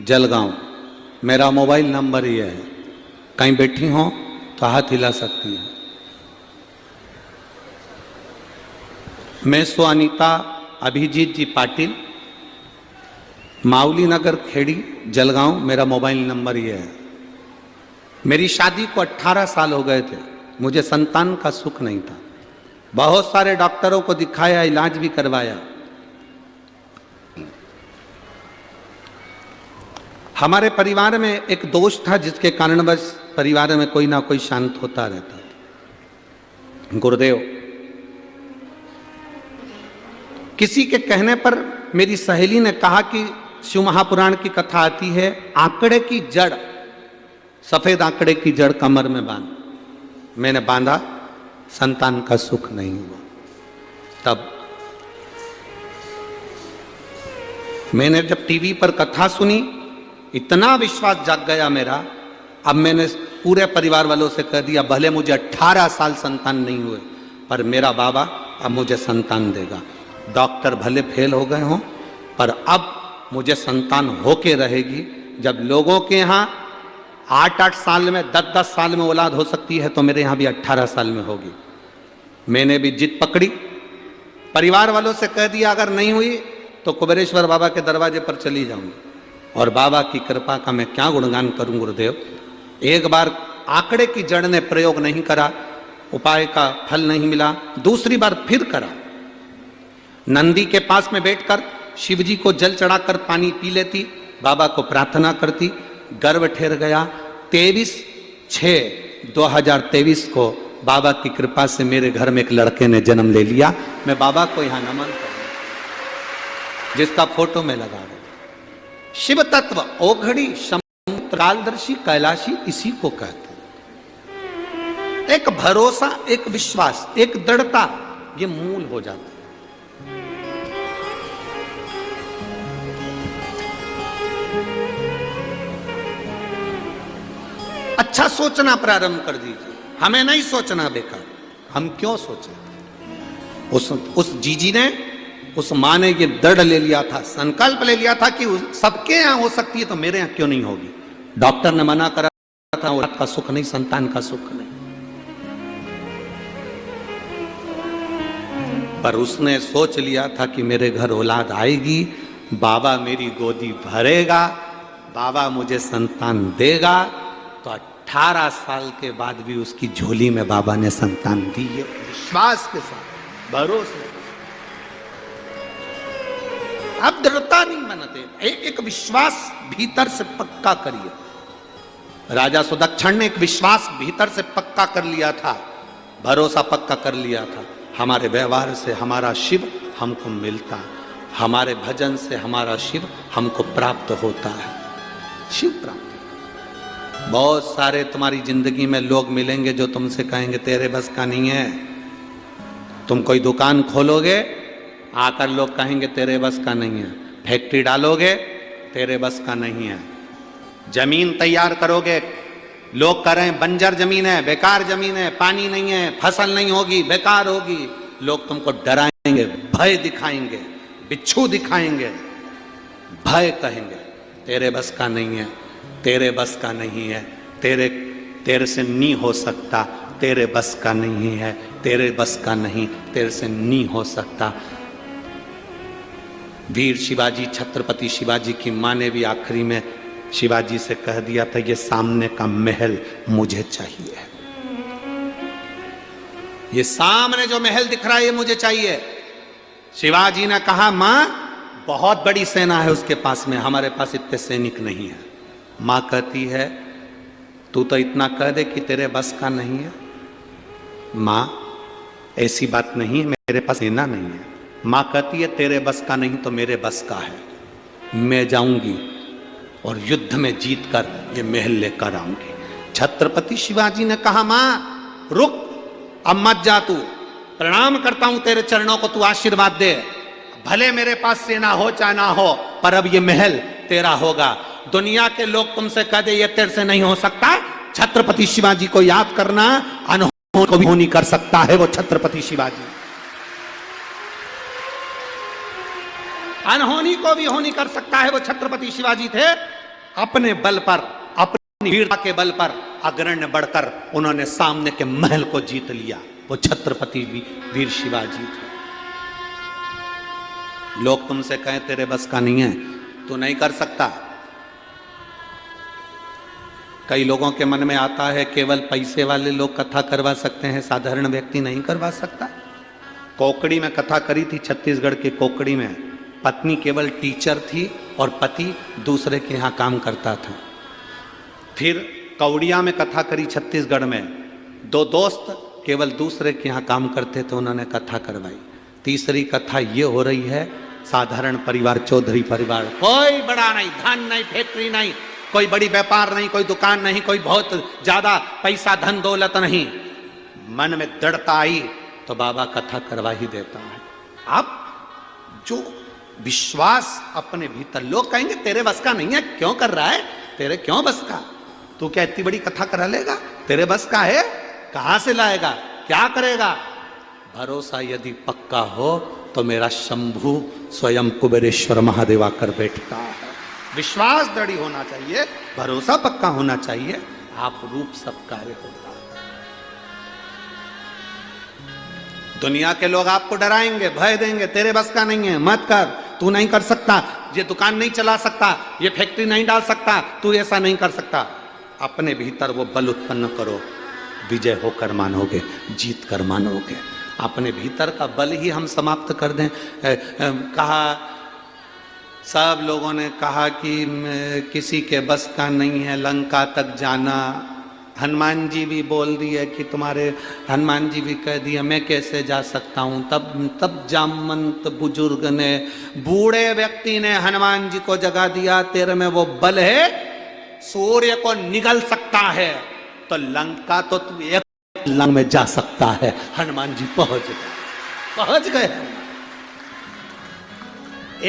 जलगांव। मेरा मोबाइल नंबर ये है, कहीं बैठी हो तो हाथ हिला सकती है। मैं सो अनीता अभिजीत जी पाटिल, माउली नगर, खेड़ी, जलगांव। मेरा मोबाइल नंबर ये है। मेरी शादी को 18 साल हो गए थे, मुझे संतान का सुख नहीं था। बहुत सारे डॉक्टरों को दिखाया, इलाज भी करवाया। हमारे परिवार में एक दोष था जिसके कारणवश परिवार में कोई ना कोई शांत होता रहता था, गुरुदेव। किसी के कहने पर मेरी सहेली ने कहा कि शिव महापुराण की कथा आती है, आंकड़े की जड़, सफेद आंकड़े की जड़ कमर में बांध। मैंने बांधा, संतान का सुख नहीं हुआ। तब मैंने जब टीवी पर कथा सुनी, इतना विश्वास जाग गया मेरा। अब मैंने पूरे परिवार वालों से कह दिया, भले मुझे 18 साल संतान नहीं हुए, पर मेरा बाबा अब मुझे संतान देगा। डॉक्टर भले फेल हो गए हों, पर अब मुझे संतान होके रहेगी। जब लोगों के यहाँ 8-8 साल में, 10-10 साल में औलाद हो सकती है, तो मेरे यहाँ भी 18 साल में होगी। मैंने भी जिद पकड़ी, परिवार वालों से कह दिया अगर नहीं हुई तो कुबेरेश्वर बाबा के दरवाजे पर चली जाऊंगी। और बाबा की कृपा का मैं क्या गुणगान करूं गुरुदेव। एक बार आंकड़े की जड़ ने प्रयोग नहीं करा, उपाय का फल नहीं मिला, दूसरी बार फिर करा। नंदी के पास में बैठकर शिव जी को जल चढ़ाकर पानी पी लेती, बाबा को प्रार्थना करती, गर्भ ठहर गया। 23/6/2023 को बाबा की कृपा से मेरे घर में एक लड़के ने जन्म ले लिया। मैं बाबा को यहां नमन करूं, जिसका फोटो में लगा रहा हूं। शिव तत्व ओघड़ी कालदर्शी कैलाशी इसी को कहते हैं। एक भरोसा, एक विश्वास, एक दृढ़ता, ये मूल हो जाता है। अच्छा सोचना प्रारंभ कर दीजिए, हमें नहीं सोचना बेकार। हम क्यों सोचें? उस जीजी ने, उस मां ने ये दृढ़ ले लिया था, संकल्प ले लिया था कि सबके यहां हो सकती है तो मेरे यहां क्यों नहीं होगी। डॉक्टर ने मना करा था, औलाद का सुख नहीं, संतान का सुख नहीं, पर उसने सोच लिया था कि मेरे घर औलाद आएगी, बाबा मेरी गोदी भरेगा, बाबा मुझे संतान देगा। तो 18 साल के बाद भी उसकी झोली में बाबा ने संतान दी है, विश्वास के साथ, भरोसे। अब दृढ़ता नहीं बनाते, एक विश्वास भीतर से पक्का करिए। राजा सुदक्षिण ने एक विश्वास भीतर से पक्का कर लिया था, भरोसा पक्का कर लिया था। हमारे व्यवहार से हमारा शिव हमको मिलता है, हमारे भजन से हमारा शिव हमको प्राप्त होता है, शिव प्राप्त। बहुत सारे तुम्हारी जिंदगी में लोग मिलेंगे जो तुमसे कहेंगे तेरे बस का नहीं है। तुम कोई दुकान खोलोगे, आकर लोग कहेंगे तेरे बस का नहीं है। फैक्ट्री डालोगे, तेरे बस का नहीं है। जमीन तैयार करोगे, लोग कह रहे हैं बंजर जमीन है, बेकार जमीन है, पानी नहीं है, फसल नहीं होगी, बेकार होगी। लोग तुमको डराएंगे, भय दिखाएंगे, बिच्छू दिखाएंगे, भय कहेंगे तेरे बस का नहीं है, तेरे बस का नहीं है, तेरे से नहीं हो सकता, तेरे बस का नहीं है, तेरे बस का नहीं, तेरे से नहीं हो सकता। वीर शिवाजी, छत्रपति शिवाजी की मां ने भी आखिरी में शिवाजी से कह दिया था, ये सामने का महल मुझे चाहिए, ये सामने जो महल दिख रहा है ये मुझे चाहिए। शिवाजी ने कहा मां बहुत बड़ी सेना है उसके पास में, हमारे पास इतने सैनिक नहीं है। मां कहती है तू तो इतना कह दे कि तेरे बस का नहीं है। मां ऐसी बात नहीं है, मेरे पास सेना नहीं है। मां कहती है तेरे बस का नहीं तो मेरे बस का है, मैं जाऊंगी और युद्ध में जीत कर ये महल लेकर आऊंगी। छत्रपति शिवाजी ने कहा मां रुक, अब मत जा, तू प्रणाम करता हूं तेरे चरणों को, तू आशीर्वाद दे। भले मेरे पास सेना हो चाहे ना हो, पर अब ये महल तेरा होगा। दुनिया के लोग तुमसे कह दे ये तेरे से नहीं हो सकता, छत्रपति शिवाजी को याद करना, अनहोनी को भी होनी कर सकता है वो छत्रपति शिवाजी। अनहोनी को भी होनी कर सकता है वो छत्रपति शिवाजी थे। अपने बल पर, अपनी वीरता के बल पर अग्रण्य बढ़कर उन्होंने सामने के महल को जीत लिया, वो छत्रपति वीर शिवाजी थे। लोग तुमसे कहें तेरे बस का नहीं है, तू नहीं कर सकता। कई लोगों के मन में आता है केवल पैसे वाले लोग कथा करवा सकते हैं, साधारण व्यक्ति नहीं करवा सकता। कोकड़ी में कथा करी थी, छत्तीसगढ़ के कोकड़ी में। पत्नी केवल टीचर थी और पति दूसरे के यहाँ काम करता था। फिर कौड़िया में कथा करी छत्तीसगढ़ में, दो दोस्त केवल दूसरे के यहाँ काम करते थे, उन्होंने कथा करवाई। तीसरी कथा ये हो रही है, साधारण परिवार, चौधरी परिवार, कोई बड़ा नहीं, धन नहीं, फैक्ट्री नहीं, कोई बड़ी व्यापार नहीं, कोई दुकान नहीं, कोई बहुत ज्यादा पैसा धन दौलत नहीं, मन में दृढ़ता आई तो बाबा कथा करवा ही देता है। अब जो विश्वास अपने भीतर, लोग कहेंगे तेरे बस का नहीं है, क्यों कर रहा है, तेरे क्यों बस का, तू क्या इतनी बड़ी कथा करा लेगा, तेरे बस का है, कहां से लाएगा, क्या करेगा। भरोसा यदि पक्का हो तो मेरा शंभु स्वयं कुबेरेश्वर महादेव आकर बैठता है। विश्वास दृढ़ होना चाहिए, भरोसा पक्का होना चाहिए, आप रूप सब कार्य होगा। दुनिया के लोग आपको डराएंगे, भय देंगे, तेरे बस का नहीं है, मत कर, तू नहीं कर सकता, ये दुकान नहीं चला सकता, ये फैक्ट्री नहीं डाल सकता, तू ऐसा नहीं कर सकता। अपने भीतर वो बल उत्पन्न करो, विजय होकर मानोगे, जीत कर मानोगे। अपने भीतर का बल ही हम समाप्त कर दें। कहा, सब लोगों ने कहा कि किसी के बस का नहीं है लंका तक जाना। हनुमान जी भी बोल दिए कि तुम्हारे, हनुमान जी भी कह दिए मैं कैसे जा सकता हूँ। तब जामवंत बुजुर्ग ने, बूढ़े व्यक्ति ने हनुमान जी को जगा दिया, तेरे में वो बल है, सूर्य को निगल सकता है तो लंका तो तू एक लंग में जा सकता है। हनुमान जी पहुंच गए।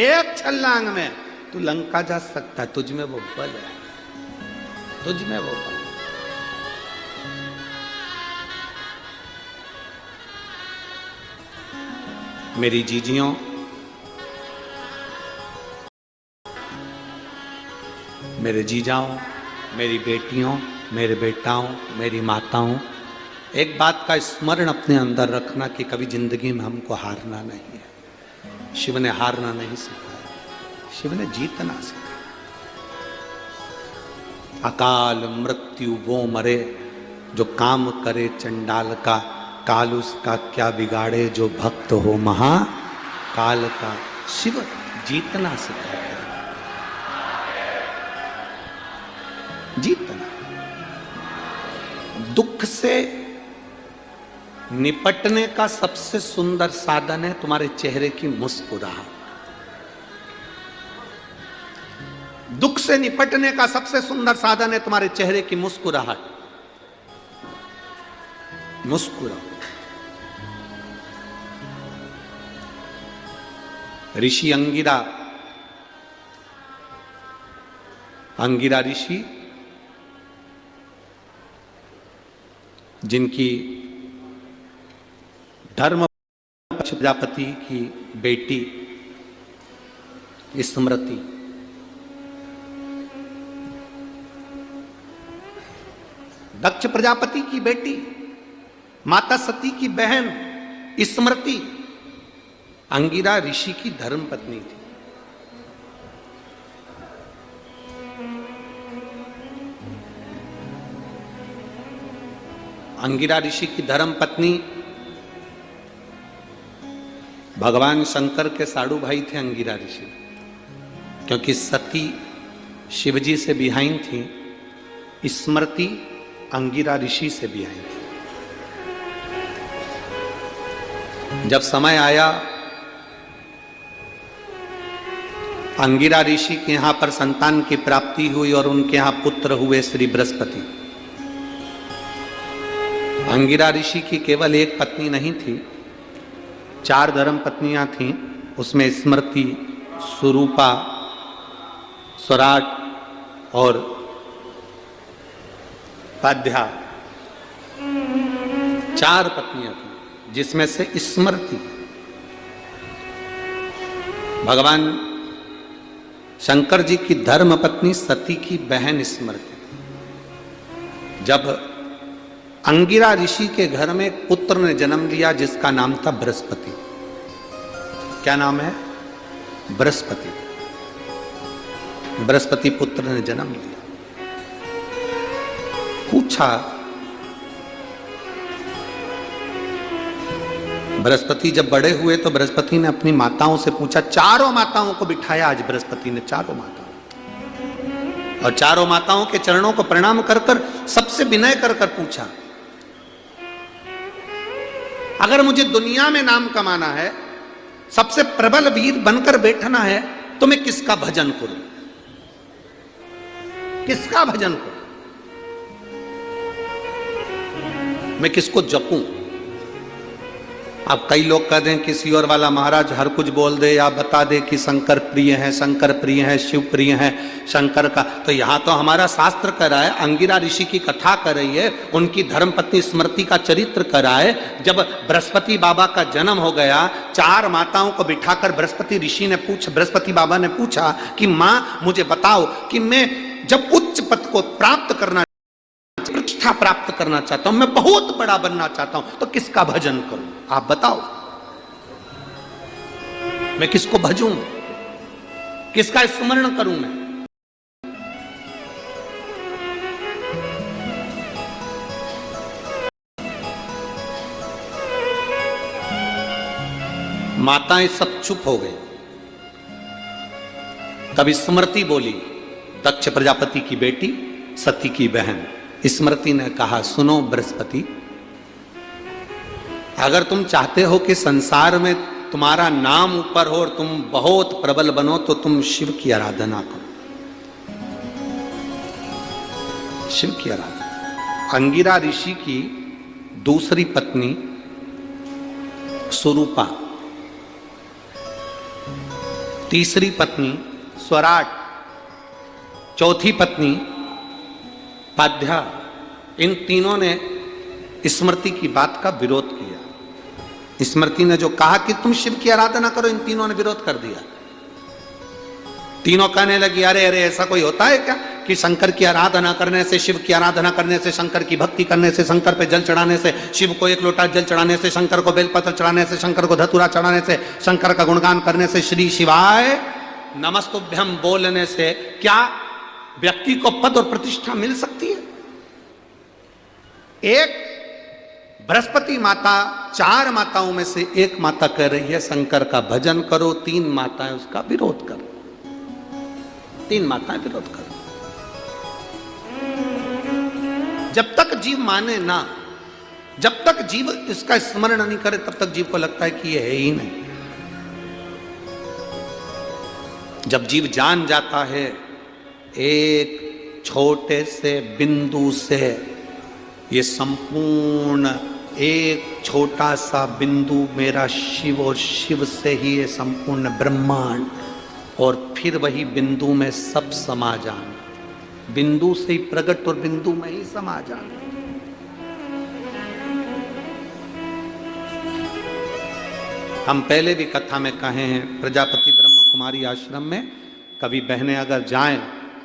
एक छलांग में तू लंका जा सकता है, तुझ में वो बल है, तुझ में वो बल। मेरी जीजियों, मेरे जीजाओं, मेरी बेटियों, मेरे बेटाओं, मेरी माताओं, एक बात का स्मरण अपने अंदर रखना कि कभी जिंदगी में हमको हारना नहीं है। शिव ने हारना नहीं सिखाया, शिव ने जीतना सिखाया। अकाल मृत्यु वो मरे जो काम करे चंडाल का, काल उसका क्या बिगाड़े जो भक्त हो महाकाल का। शिव जीतना सिखाया, जीतना। दुख से निपटने का सबसे सुंदर साधन है तुम्हारे चेहरे की मुस्कुराहट। दुख से निपटने का सबसे सुंदर साधन है तुम्हारे चेहरे की मुस्कुराहट। मुस्कुराओ। ऋषि अंगिरा ऋषि, जिनकी धर्म प्रजापति की बेटी स्मृति, दक्ष प्रजापति की बेटी, माता सती की बहन स्मृति, अंगिरा ऋषि की धर्म पत्नी थी। अंगिरा ऋषि की धर्म पत्नी भगवान शंकर के साड़ू भाई थे अंगिरा ऋषि, क्योंकि सती शिवजी से बिहाइन थी, स्मृति अंगिरा ऋषि से बिहाइन थी। जब समय आया अंगिरा ऋषि के यहां पर संतान की प्राप्ति हुई और उनके यहां पुत्र हुए श्री बृहस्पति। अंगिरा ऋषि की केवल एक पत्नी नहीं थी, 4 धर्म पत्नियां थीं। उसमें स्मृति, सुरूपा, स्वराट और पाध्या, 4 पत्नियां थीं, जिसमें से स्मृति भगवान शंकर जी की धर्म पत्नी सती की बहन स्मृति। जब अंगिरा ऋषि के घर में एक पुत्र ने जन्म लिया जिसका नाम था बृहस्पति। क्या नाम है? बृहस्पति। बृहस्पति पुत्र ने जन्म लिया। पूछा, बृहस्पति जब बड़े हुए तो बृहस्पति ने अपनी माताओं से पूछा, चारों माताओं को बिठाया आज बृहस्पति ने, चारों माताओं, और चारों माताओं के चरणों को प्रणाम कर कर सबसे विनय कर कर पूछा, अगर मुझे दुनिया में नाम कमाना है, सबसे प्रबल वीर बनकर बैठना है, तो मैं किसका भजन करूं? किसका भजन करूं? मैं किसको जपूं? अब कई लोग कह दें कि सियोर वाला महाराज हर कुछ बोल दे या बता दे कि शंकर प्रिय है, शंकर प्रिय है, शिव प्रिय है शंकर का। तो यहाँ तो हमारा शास्त्र कर रहा है, अंगिरा ऋषि की कथा कर रही है, उनकी धर्मपत्नी स्मृति का चरित्र कर रहा है। जब बृहस्पति बाबा का जन्म हो गया, 4 माताओं को बिठाकर बृहस्पति बाबा ने पूछा कि माँ मुझे बताओ कि मैं जब उच्च पद को प्राप्त करना, प्रतिष्ठा प्राप्त करना चाहता हूं, मैं बहुत बड़ा बनना चाहता हूं, तो किसका भजन करूं? आप बताओ, मैं किसको भजूं, किसका स्मरण करूं? मैं माताएं सब चुप हो गई। तब स्मृति बोली, दक्ष प्रजापति की बेटी, सती की बहन स्मृति ने कहा, सुनो बृहस्पति, अगर तुम चाहते हो कि संसार में तुम्हारा नाम ऊपर हो और तुम बहुत प्रबल बनो, तो तुम शिव की आराधना करो, शिव की आराधना। अंगिरा ऋषि की दूसरी पत्नी स्वरूपा, तीसरी पत्नी स्वराट, चौथी पत्नी पाध्या, इन तीनों ने स्मृति की बात का विरोध किया। स्मृति ने जो कहा कि तुम शिव की आराधना करो, इन तीनों ने विरोध कर दिया। तीनों कहने लगी, अरे अरे ऐसा कोई होता है क्या कि शंकर की आराधना करने से, शिव की आराधना करने से, शंकर की भक्ति करने से, शंकर पे जल चढ़ाने से, शिव को 1 लोटा जल चढ़ाने से, शंकर को बेलपत्र चढ़ाने से, शंकर को धतूरा चढ़ाने से, शंकर का गुणगान करने से, श्री शिवाय नमस्तुभ्यम बोलने से क्या व्यक्ति को पद और प्रतिष्ठा मिल सकती है? एक बृहस्पति माता 4 माताओं में से एक माता कह रही है शंकर का भजन करो, 3 माताएं उसका विरोध करो, 3 माताएं विरोध करो। जब तक जीव माने ना, जब तक जीव इसका स्मरण नहीं करे, तब तक जीव को लगता है कि ये है ही नहीं। जब जीव जान जाता है, एक छोटे से बिंदु से ये संपूर्ण, एक छोटा सा बिंदु मेरा शिव, और शिव से ही ये संपूर्ण ब्रह्मांड, और फिर वही बिंदु में सब समा जाना, बिंदु से ही प्रकट और बिंदु में ही समा जाना। हम पहले भी कथा में कहे हैं, प्रजापति ब्रह्म कुमारी आश्रम में कभी बहनें अगर जाएं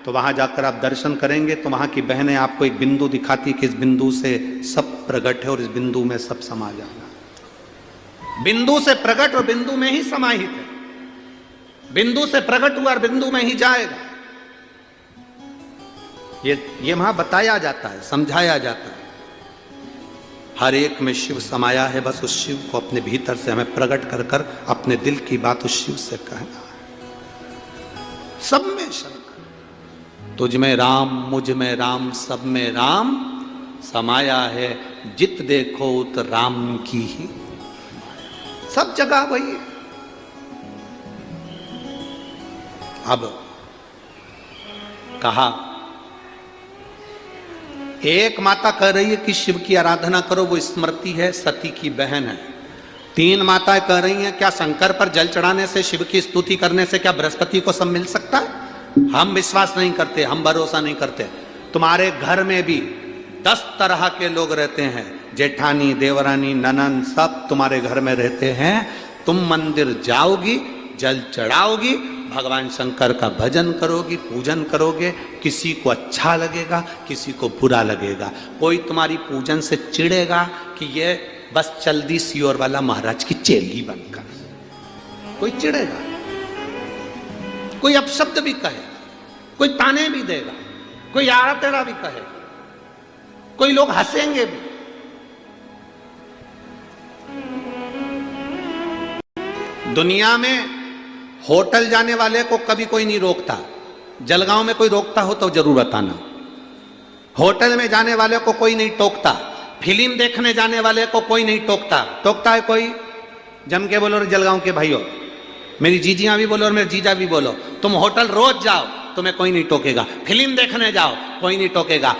तो वहां जाकर आप दर्शन करेंगे तो वहां की बहनें आपको एक बिंदु दिखाती कि इस बिंदु से सब प्रकट है और इस बिंदु में सब समा जाना। बिंदु से प्रकट और बिंदु में ही समाहित है, बिंदु से प्रकट हुआ और बिंदु में ही जाएगा। ये वहां बताया जाता है, समझाया जाता है। हर एक में शिव समाया है, बस उस शिव को अपने भीतर से हमें प्रकट कर कर अपने दिल की बात उस शिव से कहना है। सब में शंकर, तुझ में राम, मुझ में राम, सब में राम समाया है, जित देखो उत राम की ही, सब जगह वही है। अब कहा, एक माता कह रही है कि शिव की आराधना करो, वो स्मृति है, सती की बहन है। 3 माताएं कह रही हैं क्या शंकर पर जल चढ़ाने से, शिव की स्तुति करने से क्या बृहस्पति को सब मिल सकता है? हम विश्वास नहीं करते, हम भरोसा नहीं करते। तुम्हारे घर में भी 10 तरह के लोग रहते हैं, जेठानी, देवरानी, ननन, सब तुम्हारे घर में रहते हैं। तुम मंदिर जाओगी, जल चढ़ाओगी, भगवान शंकर का भजन करोगी, पूजन करोगे, किसी को अच्छा लगेगा, किसी को बुरा लगेगा। कोई तुम्हारी पूजन से चिढ़ेगा कि ये बस चल दी सियोर वाला महाराज की चेली बनकर, कोई चिढ़ेगा, कोई अपशब्द भी कहेगा, कोई ताने भी देगा, कोई आड़ा टेढ़ा भी कहेगा, कोई लोग हंसेंगे भी। दुनिया में होटल जाने वाले को कभी कोई नहीं रोकता, जलगांव में कोई रोकता हो तो जरूर बताना। होटल में जाने वाले को कोई नहीं टोकता, फिल्म देखने जाने वाले को कोई नहीं टोकता। टोकता है कोई? जम के बोलो जलगांव के भाइयों, मेरी जीजियां भी बोलो और मेरे जीजा भी बोलो, तुम होटल रोज जाओ तुम्हें कोई नहीं टोकेगा, फिल्म देखने जाओ कोई नहीं टोकेगा,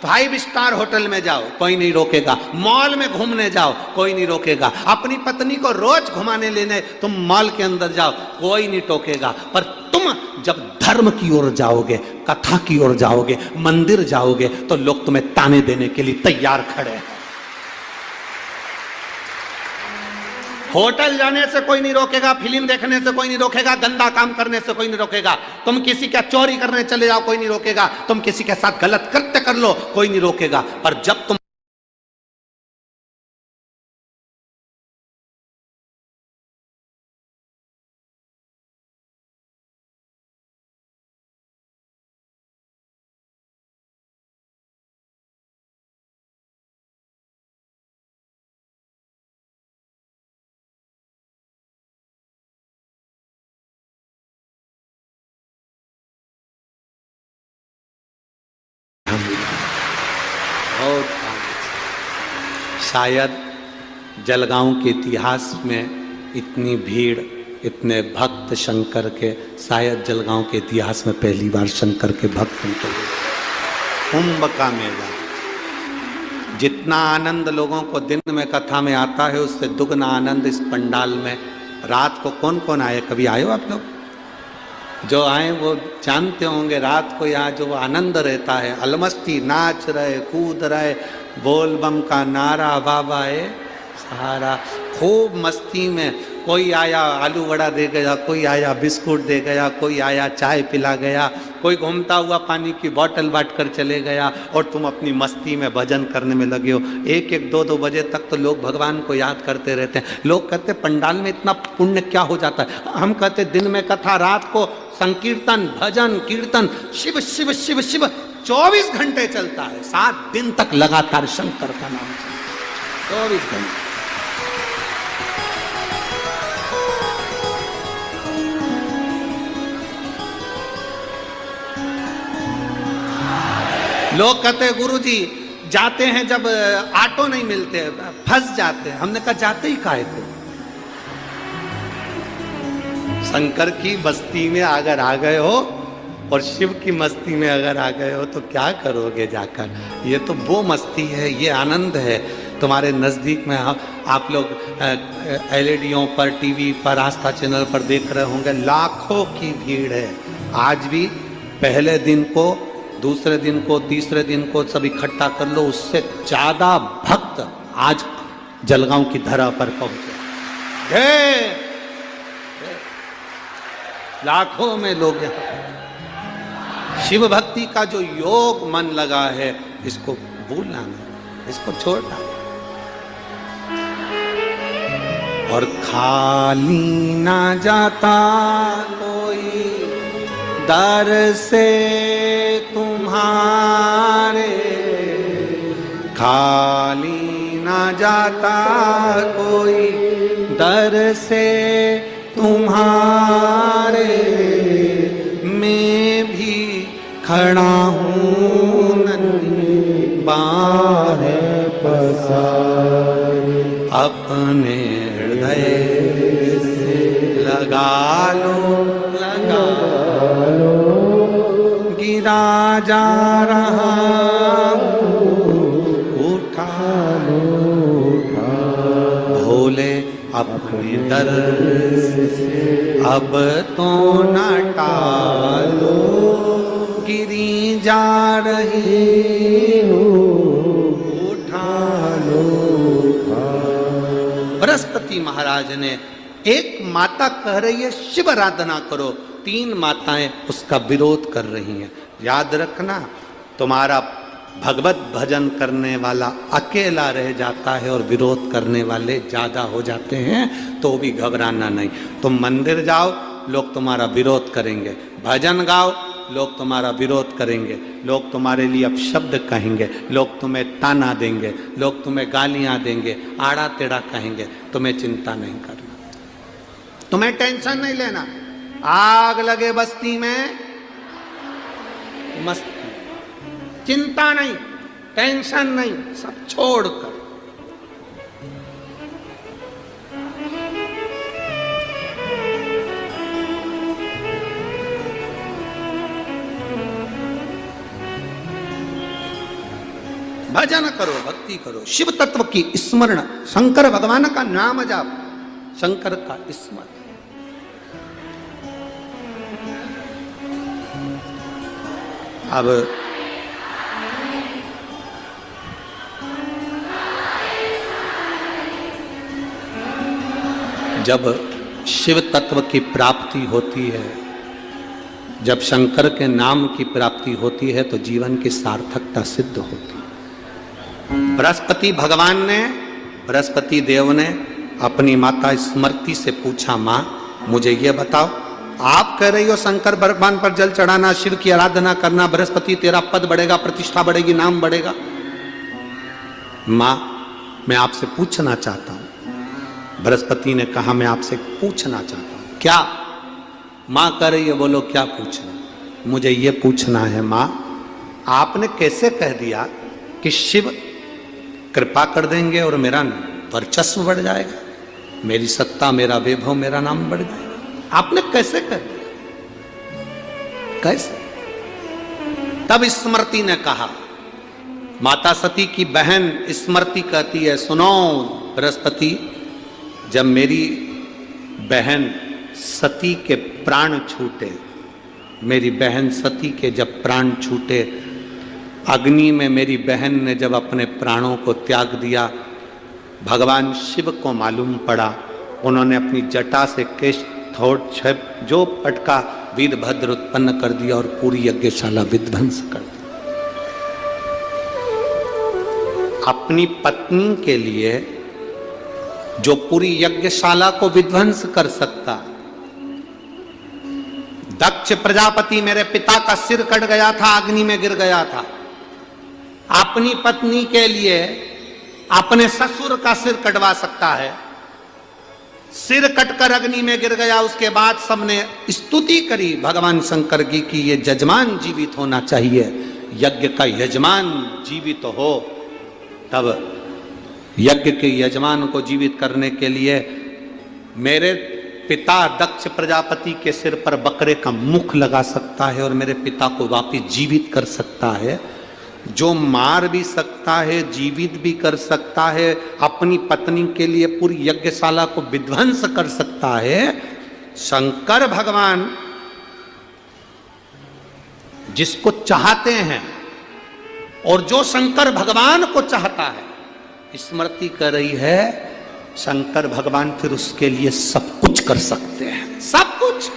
5 स्टार होटल में जाओ, कोई नहीं रोकेगा। मॉल में घूमने जाओ, कोई नहीं रोकेगा। अपनी पत्नी को रोज घुमाने लेने तुम मॉल के अंदर जाओ, कोई नहीं टोकेगा। पर तुम जब धर्म की ओर जाओगे, कथा की ओर जाओगे, मंदिर जाओगे, तो लोग तुम्हें ताने देने के लिए तैयार खड़े हैं। होटल जाने से कोई नहीं रोकेगा, फिल्म देखने से कोई नहीं रोकेगा, गंदा काम करने से कोई नहीं रोकेगा। तुम किसी का चोरी करने चले जाओ, कोई नहीं रोकेगा। तुम किसी के साथ गलत कृत्य कर लो, कोई नहीं रोकेगा। पर जब तुम बहुत शायद जलगांव के इतिहास में इतनी भीड़, इतने भक्त शंकर के, शायद जलगांव के इतिहास में पहली बार शंकर के भक्त निकले। कुंभ का मेला, जितना आनंद लोगों को दिन में कथा में आता है, उससे दुगना आनंद इस पंडाल में। रात को कौन कौन आए, कभी आए हो आप लोग? जो आए वो जानते होंगे, रात को यहाँ जो आनंद रहता है, अलमस्ती, नाच रहे, कूद रहे, बोल बम का नारा, बाबा है सहारा, खूब मस्ती में। कोई आया आलू वड़ा दे गया, कोई आया बिस्कुट दे गया, कोई आया चाय पिला गया, कोई घूमता हुआ पानी की बोतल बांट कर चले गया, और तुम अपनी मस्ती में भजन करने में लगे हो। 1-1, 2-2 बजे तक तो लोग भगवान को याद करते रहते हैं। लोग कहते पंडाल में इतना पुण्य क्या हो जाता है? हम कहते दिन में कथा, रात को संकीर्तन, भजन, कीर्तन, शिव शिव शिव शिव 24 घंटे चलता है। 7 दिन तक लगातार शंकर का नाम 24 घंटे। लोग कहते गुरुजी जाते हैं जब ऑटो नहीं मिलते, फंस जाते हैं। हमने कहा जाते ही काहे को? शंकर की बस्ती में अगर आ गए हो और शिव की मस्ती में अगर आ गए हो तो क्या करोगे जाकर? ये तो वो मस्ती है, ये आनंद है तुम्हारे नज़दीक में। आप लोग एलईडीओं पर, टीवी पर, आस्था चैनल पर देख रहे होंगे, लाखों की भीड़ है। आज भी पहले दिन को, दूसरे दिन को, तीसरे दिन को सब इकट्ठा कर लो, उससे ज्यादा भक्त आज जलगांव की धरा पर पहुंचे। लाखों में लोग यहाँ। शिव भक्ति का जो योग मन लगा है, इसको भूलना नहीं, इसको छोड़ना। और खाली ना जाता कोई दर से तुम्हारे, खाली ना जाता कोई दर से तुम्हारे। मैं भी खड़ा हूँ नन्ही बाहें पसारे, अपने हृदय से लगा लो, लगा लो। गिरा जा रहा उठा लो, भोले अपने दर से अब तो न टालो। गिरी जा रही हो, उठा लो। बृहस्पति महाराज ने, एक माता कह रही है शिव आराधना करो, 3 माताएं उसका विरोध कर रही हैं। याद रखना, तुम्हारा भगवत भजन करने वाला अकेला रह जाता है और विरोध करने वाले ज्यादा हो जाते हैं, तो भी घबराना नहीं। तुम मंदिर जाओ, लोग तुम्हारा विरोध करेंगे। भजन गाओ, लोग तुम्हारा विरोध करेंगे। लोग तुम्हारे लिए अपशब्द कहेंगे, लोग तुम्हें ताना देंगे, लोग तुम्हें गालियां देंगे, आड़ा टेढ़ा कहेंगे। तुम्हें चिंता नहीं करना, तुम्हें टेंशन नहीं लेना। आग लगे बस्ती में मस्ती, चिंता नहीं, टेंशन नहीं, सब छोड़कर भजन करो, भक्ति करो, शिव तत्व की स्मरण, शंकर भगवान का नाम जाप, शंकर का स्मरण। अब जब शिव तत्व की प्राप्ति होती है, जब शंकर के नाम की प्राप्ति होती है, तो जीवन की सार्थकता सिद्ध होती है। बृहस्पति भगवान ने, बृहस्पति देव ने अपनी माता स्मृति से पूछा, माँ मुझे ये बताओ, आप कह रही हो शंकर भगवान पर जल चढ़ाना, शिव की आराधना करना, बृहस्पति तेरा पद बढ़ेगा, प्रतिष्ठा बढ़ेगी, नाम बढ़ेगा। माँ मैं आपसे पूछना चाहता हूं। बृहस्पति ने कहा मैं आपसे पूछना चाहता हूं। क्या? माँ कह रही है, बोलो क्या पूछना? मुझे ये पूछना है माँ, आपने कैसे कह दिया कि शिव कृपा कर देंगे और मेरा वर्चस्व बढ़ जाएगा, मेरी सत्ता, मेरा वैभव, मेरा नाम बढ़ जाएगा? आपने कैसे कह दिया? कैसे? तब स्मृति ने कहा, माता सती की बहन स्मृति कहती है, सुनो बृहस्पति, जब मेरी बहन सती के प्राण छूटे, मेरी बहन सती के जब प्राण छूटे, अग्नि में मेरी बहन ने जब अपने प्राणों को त्याग दिया, भगवान शिव को मालूम पड़ा, उन्होंने अपनी जटा से केश थोट छप जो पटका वीरभद्र उत्पन्न कर दिया और पूरी यज्ञशाला विध्वंस कर दी। अपनी पत्नी के लिए जो पूरी यज्ञशाला को विध्वंस कर सकता, दक्ष प्रजापति मेरे पिता का सिर कट गया था, अग्नि में गिर गया था, अपनी पत्नी के लिए अपने ससुर का सिर कटवा सकता है। सिर कटकर अग्नि में गिर गया, उसके बाद सबने स्तुति करी भगवान शंकर की कि ये यजमान जीवित होना चाहिए, यज्ञ का यजमान जीवित हो। तब यज्ञ के यजमान को जीवित करने के लिए मेरे पिता दक्ष प्रजापति के सिर पर बकरे का मुख लगा सकता है और मेरे पिता को वापिस जीवित कर सकता है, जो मार भी सकता है, जीवित भी कर सकता है, अपनी पत्नी के लिए पूरी यज्ञशाला को विध्वंस कर सकता है, शंकर भगवान जिसको चाहते हैं और जो शंकर भगवान को चाहता है, स्मृति कर रही है, शंकर भगवान फिर उसके लिए सब कुछ कर सकते हैं, सब कुछ।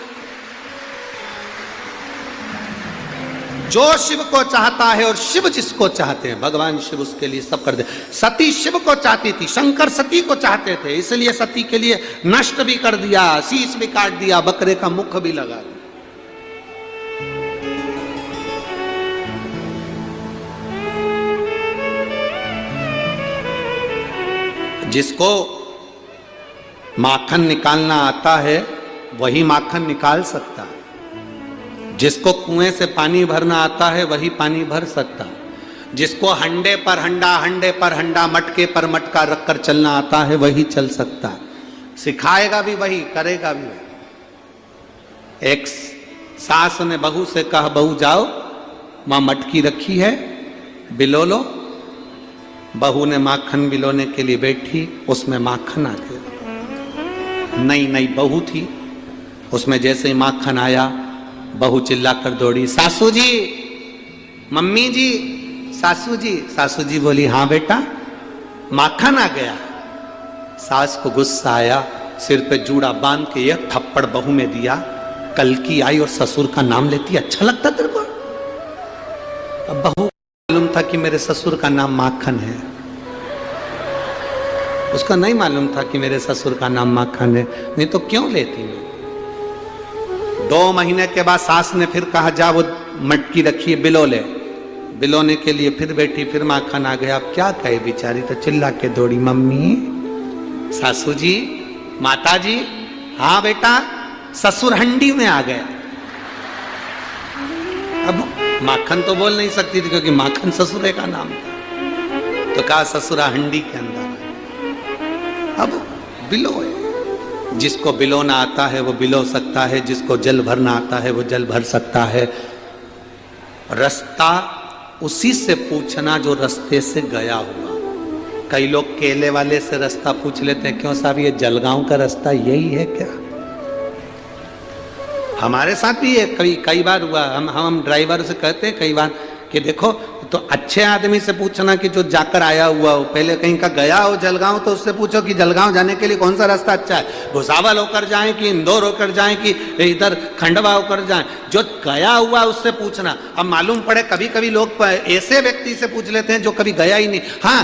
जो शिव को चाहता है और शिव जिसको चाहते हैं, भगवान शिव उसके लिए सब कर दे। सती शिव को चाहती थी, शंकर सती को चाहते थे, इसलिए सती के लिए नष्ट भी कर दिया, शीश भी काट दिया, बकरे का मुख भी लगा दिया। जिसको माखन निकालना आता है वही माखन निकाल सकता है, जिसको कुएं से पानी भरना आता है वही पानी भर सकता है, जिसको हंडे पर हंडा, हंडे पर हंडा, मटके पर मटका रखकर चलना आता है वही चल सकता है, सिखाएगा भी वही, करेगा भी वही। एक सास ने बहू से कहा, बहू जाओ मां मटकी रखी है, बिलो लो। बहू ने माखन बिलोने के लिए बैठी, उसमें माखन आ गया। नई नई बहू थी, उसमें जैसे ही माखन आया, बहू चिल्लाकर दौड़ी, सासू जी, मम्मी जी, सासू जी। सासू जी बोली, हाँ बेटा माखन आ गया। सास को गुस्सा आया, सिर पे जूड़ा बांध के एक थप्पड़ बहू में दिया। कल की आई और ससुर का नाम लेती, अच्छा लगता तेरे को? अब बहू मालूम था कि मेरे ससुर का नाम माखन है, उसका नहीं मालूम था कि मेरे ससुर का नाम माखन है, नहीं तो क्यों लेती मैं। 2 महीने के बाद सास ने फिर कहा, जा वो मटकी रखी है, बिलो ले। बिलोने के लिए फिर बैठी, फिर माखन आ गया। अब क्या कहे बेचारी, तो चिल्ला के दौड़ी, मम्मी, सासू जी, माता जी, हाँ बेटा ससुर हंडी में आ गए। अब माखन तो बोल नहीं सकती थी क्योंकि माखन ससुरे का नाम था, तो कहा ससुरा हंडी के अंदर है। अब बिलो है, जिसको बिलोना आता है वो बिलो सकता है, जिसको जल भरना आता है वो जल भर सकता है। रास्ता उसी से पूछना जो रास्ते से गया हुआ। कई लोग केले वाले से रास्ता पूछ लेते हैं, क्यों साहब ये जलगांव का रास्ता यही है क्या? हमारे साथ भी ये कई बार हुआ। हम ड्राइवर से कहते हैं कई बार कि देखो, तो अच्छे आदमी से पूछना कि जो जाकर आया हुआ हो, पहले कहीं का गया हो जलगांव, तो उससे पूछो कि जलगांव जाने के लिए कौन सा रास्ता अच्छा है, भुसावल होकर जाएं कि इंदौर होकर जाएं कि इधर खंडवा होकर जाएं। जो गया हुआ उससे पूछना। अब मालूम पड़े कभी कभी लोग ऐसे व्यक्ति से पूछ लेते हैं जो कभी गया ही नहीं। हाँ,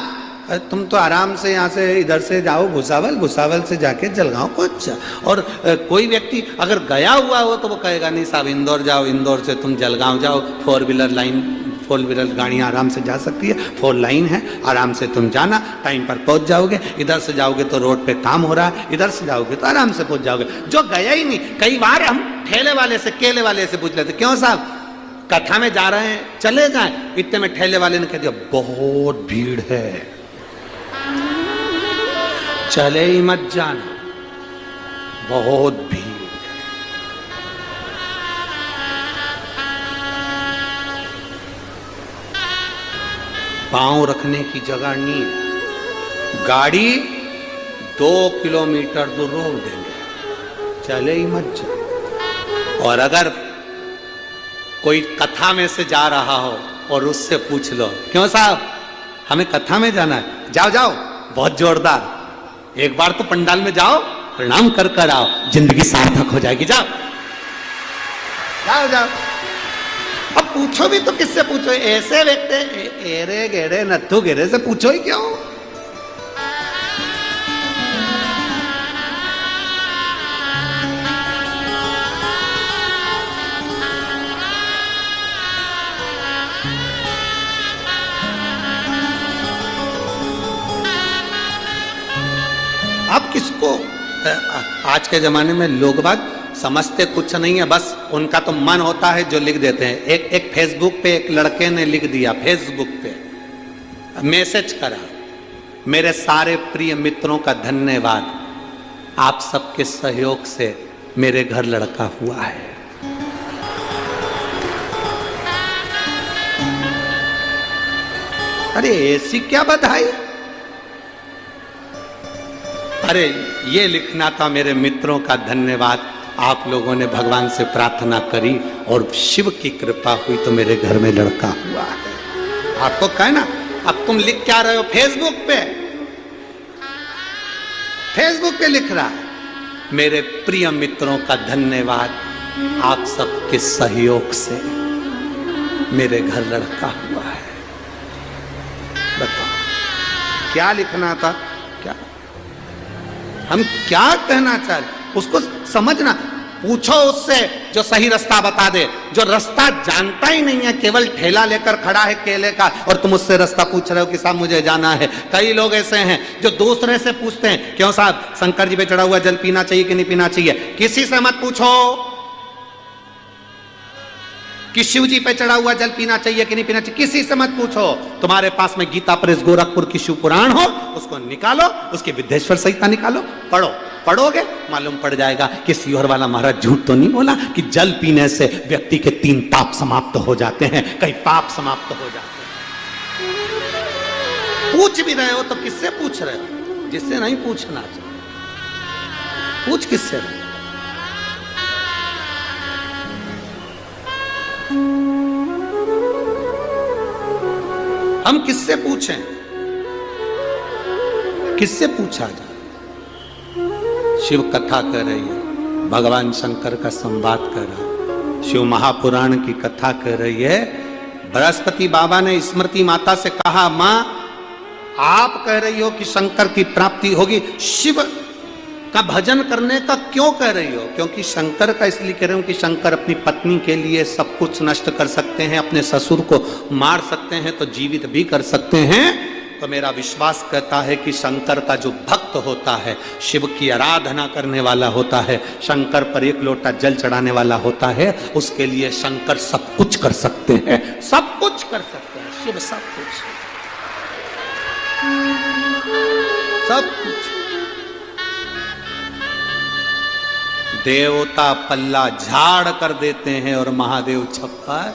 तुम तो आराम से यहाँ से इधर से जाओ भुसावल, भुसावल से जाके जलगांव पहुँच जा। और कोई व्यक्ति अगर गया हुआ हो तो वो कहेगा नहीं साहब इंदौर जाओ, इंदौर से तुम जलगांव जाओ, 4 व्हीलर गाड़ियाँ आराम से जा सकती है, 4 लाइन है, आराम से तुम जाना, टाइम पर पहुँच जाओगे। इधर से जाओगे तो रोड पे काम हो रहा है, इधर से जाओगे तो आराम से पहुँच जाओगे। जो गया ही नहीं, कई बार हम ठेले वाले से, केले वाले से पूछ लेते, क्यों साहब कथा में जा रहे हैं, चले जाएं। इतने में ठेले वाले ने कह दिया बहुत भीड़ है, चले ही मत जाना, बहुत भीड़। पांव रखने की जगह नहीं है, गाड़ी 2 किलोमीटर दूर रोक देंगे, चले ही मत जाओ। और अगर कोई कथा में से जा रहा हो और उससे पूछ लो, क्यों साहब हमें कथा में जाना है, जाओ जाओ, बहुत जोरदार, एक बार तो पंडाल में जाओ, प्रणाम कर कर आओ, जिंदगी सार्थक हो जाएगी, जाओ जाओ जाओ। अब पूछो भी तो किससे पूछो? ऐसे व्यक्ति एरे गेरे नत्थु गेरे से पूछो ही क्यों? अब किसको, आज के जमाने में लोग बाग समझते कुछ नहीं है, बस उनका तो मन होता है जो लिख देते हैं। एक फेसबुक पे एक लड़के ने लिख दिया, फेसबुक पे मैसेज करा, मेरे सारे प्रिय मित्रों का धन्यवाद, आप सबके सहयोग से मेरे घर लड़का हुआ है। अरे ऐसी क्या बधाई? अरे ये लिखना था, मेरे मित्रों का धन्यवाद, आप लोगों ने भगवान से प्रार्थना करी और शिव की कृपा हुई तो मेरे घर में लड़का हुआ है। आपको कहना, अब तुम लिख क्या रहे हो फेसबुक पे? फेसबुक पे लिख रहा है, मेरे प्रिय मित्रों का धन्यवाद, आप सबके सहयोग से मेरे घर लड़का हुआ है। बताओ क्या लिखना था? क्या हम क्या कहना चाह रहे, उसको समझना। पूछो उससे जो सही रास्ता बता दे, जो रास्ता जानता ही नहीं है, केवल ठेला लेकर खड़ा है केले का, और तुम उससे रास्ता पूछ रहे हो कि साहब मुझे जाना है। कई लोग ऐसे हैं जो दूसरे से पूछते हैं, क्यों साहब शंकर जी पे चढ़ा हुआ जल पीना चाहिए कि नहीं पीना चाहिए? किसी से मत पूछो कि शिव जी पे चढ़ा हुआ जल पीना चाहिए कि नहीं पीना चाहिए, किसी से मत पूछो। तुम्हारे पास में गीता प्रेस गोरखपुर की शिव पुराण हो, उसको निकालो, उसकी विद्येश्वर संहिता निकालो, पढ़ो, पढ़ोगे मालूम पड़ जाएगा कि सीहोर वाला महाराज झूठ तो नहीं बोला कि जल पीने से व्यक्ति के 3 पाप समाप्त हो जाते हैं, कई पाप समाप्त हो जाते हैं। पूछ भी रहे हो तो किससे पूछ रहे हो? जिससे नहीं पूछना चाहिए, पूछ किससे रहे? हम किससे पूछें? किससे पूछा जाए? शिव कथा कर रही है, भगवान शंकर का संवाद कर रहा है, शिव महापुराण की कथा कर रही है। बृहस्पति बाबा ने स्मृति माता से कहा, मां आप कह रही हो कि शंकर की प्राप्ति होगी, शिव का भजन करने का क्यों कह रही हो? क्योंकि शंकर का इसलिए कह रही हूं कि शंकर अपनी पत्नी के लिए सब कुछ नष्ट कर सकते हैं, अपने ससुर को मार सकते हैं तो जीवित भी कर सकते हैं। तो मेरा विश्वास कहता है कि शंकर का जो भक्त होता है, शिव की आराधना करने वाला होता है, शंकर पर 1 लोटा जल चढ़ाने वाला होता है, उसके लिए शंकर सब कुछ कर सकते हैं, सब कुछ कर सकते हैं, शिव सब कुछ, सब कुछ। देवता पल्ला झाड़ कर देते हैं और महादेव छप्पर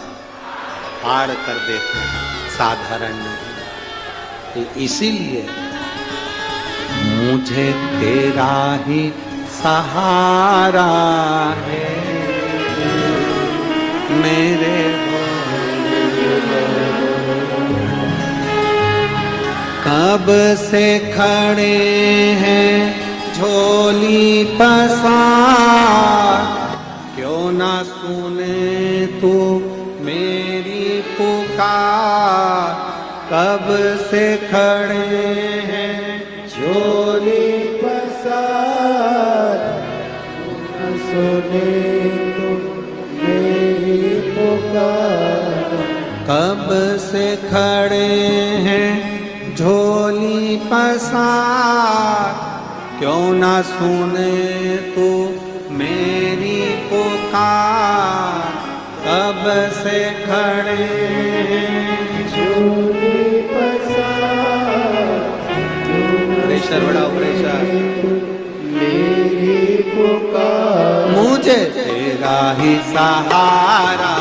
फाड़ कर देते हैं। साधारण नहीं। तो इसीलिए मुझे तेरा ही सहारा है मेरे कब से खड़े हैं झोली पसार, क्यों ना सुने तू मेरी पुकार। कब से खड़े हैं झोली पसार, न सुने तो मेरी पुकार। कब से खड़े हैं झोली पसार, क्यों ना सुने तू मेरी पुकार। कब से खड़े हैं झोली पसार, प्रेशर बढ़ाओ प्रेशर। मेरी पुकार। मुझे तेरा ही सहारा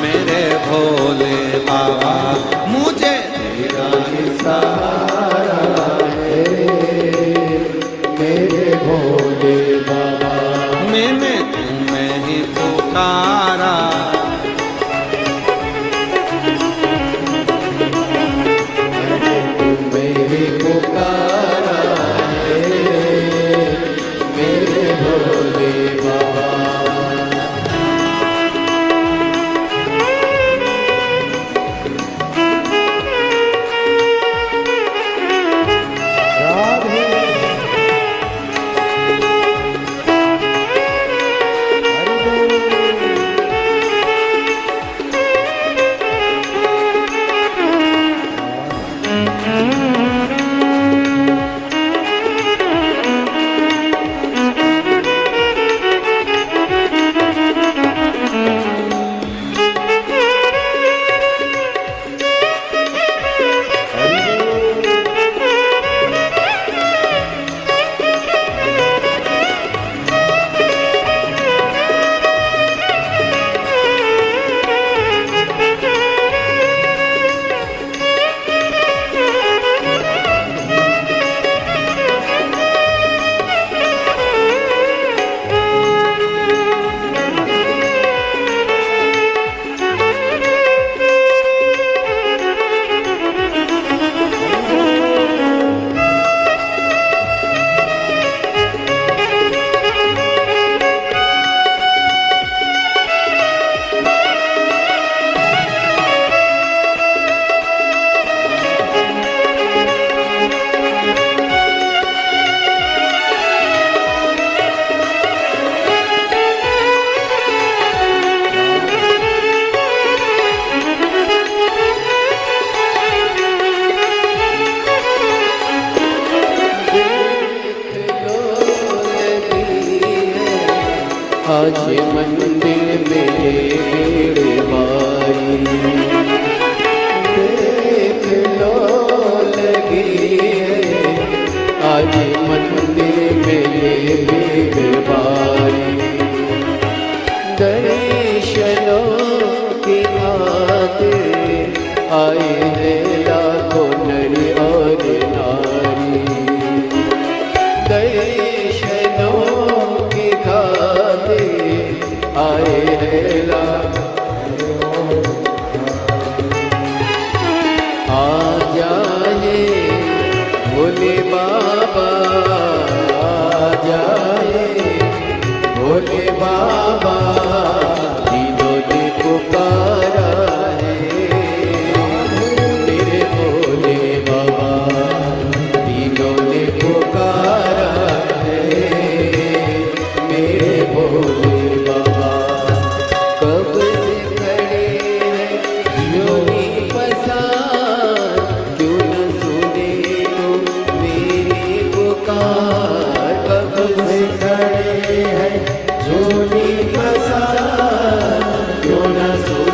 मेरे भोले बाबा, मुझे तेरा ही सहारा है मेरे भोले बाबा। मैंने तुम्हें ही पुकारा। तुम्हें ही पुकारा है मेरे भोले बाबा। राधे आज मंदिर में भीड़ भारी, देख लो लगी है। आज मंदिर में भीड़ भारी, दर्शनों की खातिर आए हैं लाखों नर और नारी। दर्शनों की खातिर आए हैं लाखों। आ जाए भोले बाबा, आ जाए भोले बाबा। तीनों ने पुकारा है मेरे भोले बाबा। तीनों ने पुकारा है मेरे भोले बाबा। कब से खड़े हैं झोली पसार, क्यों न सुने तो मेरी पुकार। कब से खड़े हैं झोली पसार, क्यों न सुने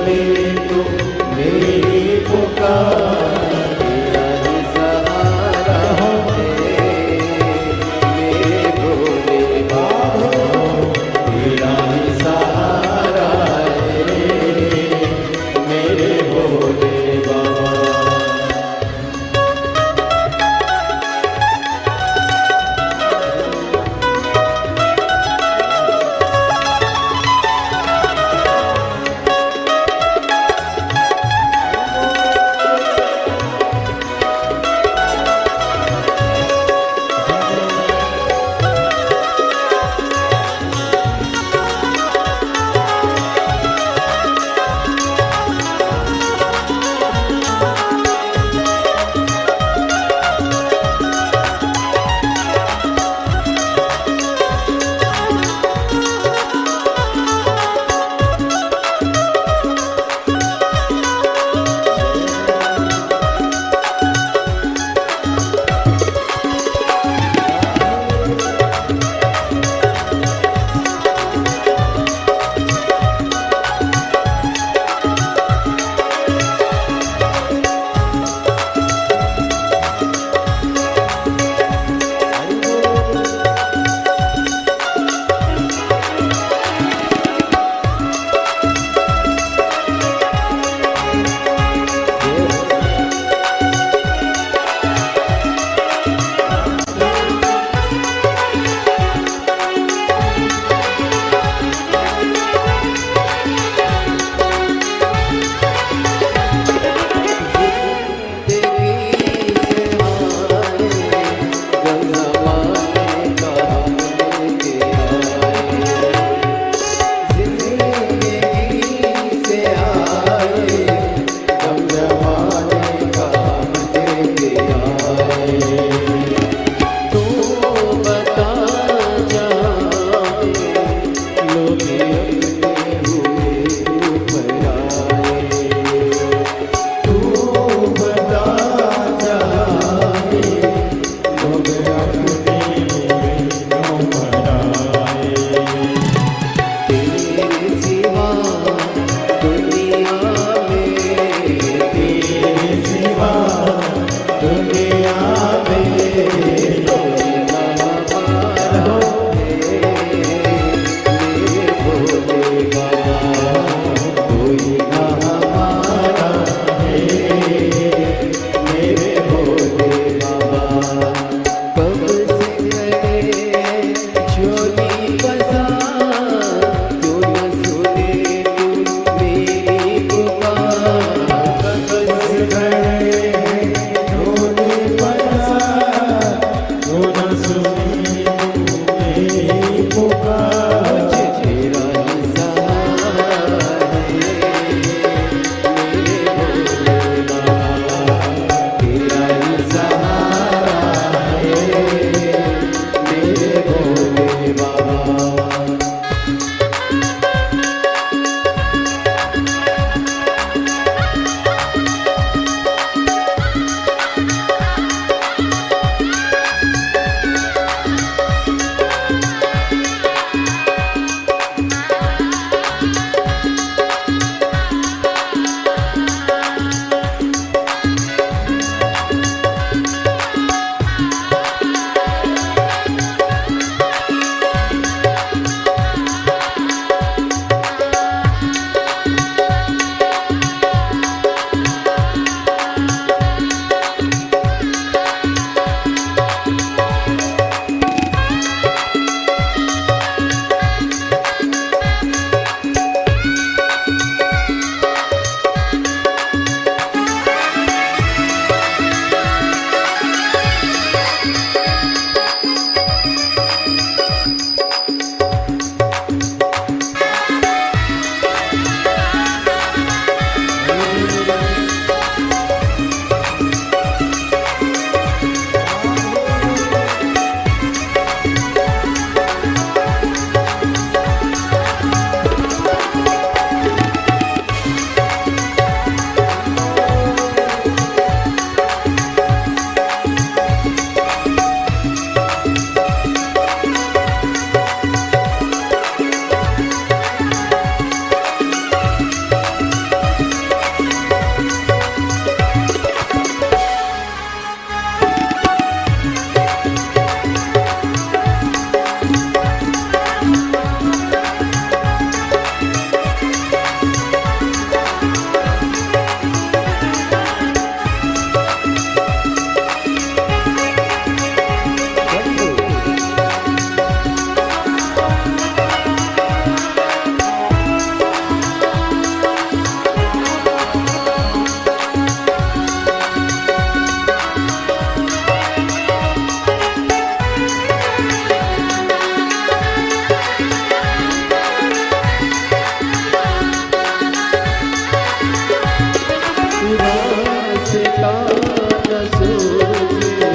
न सूझे,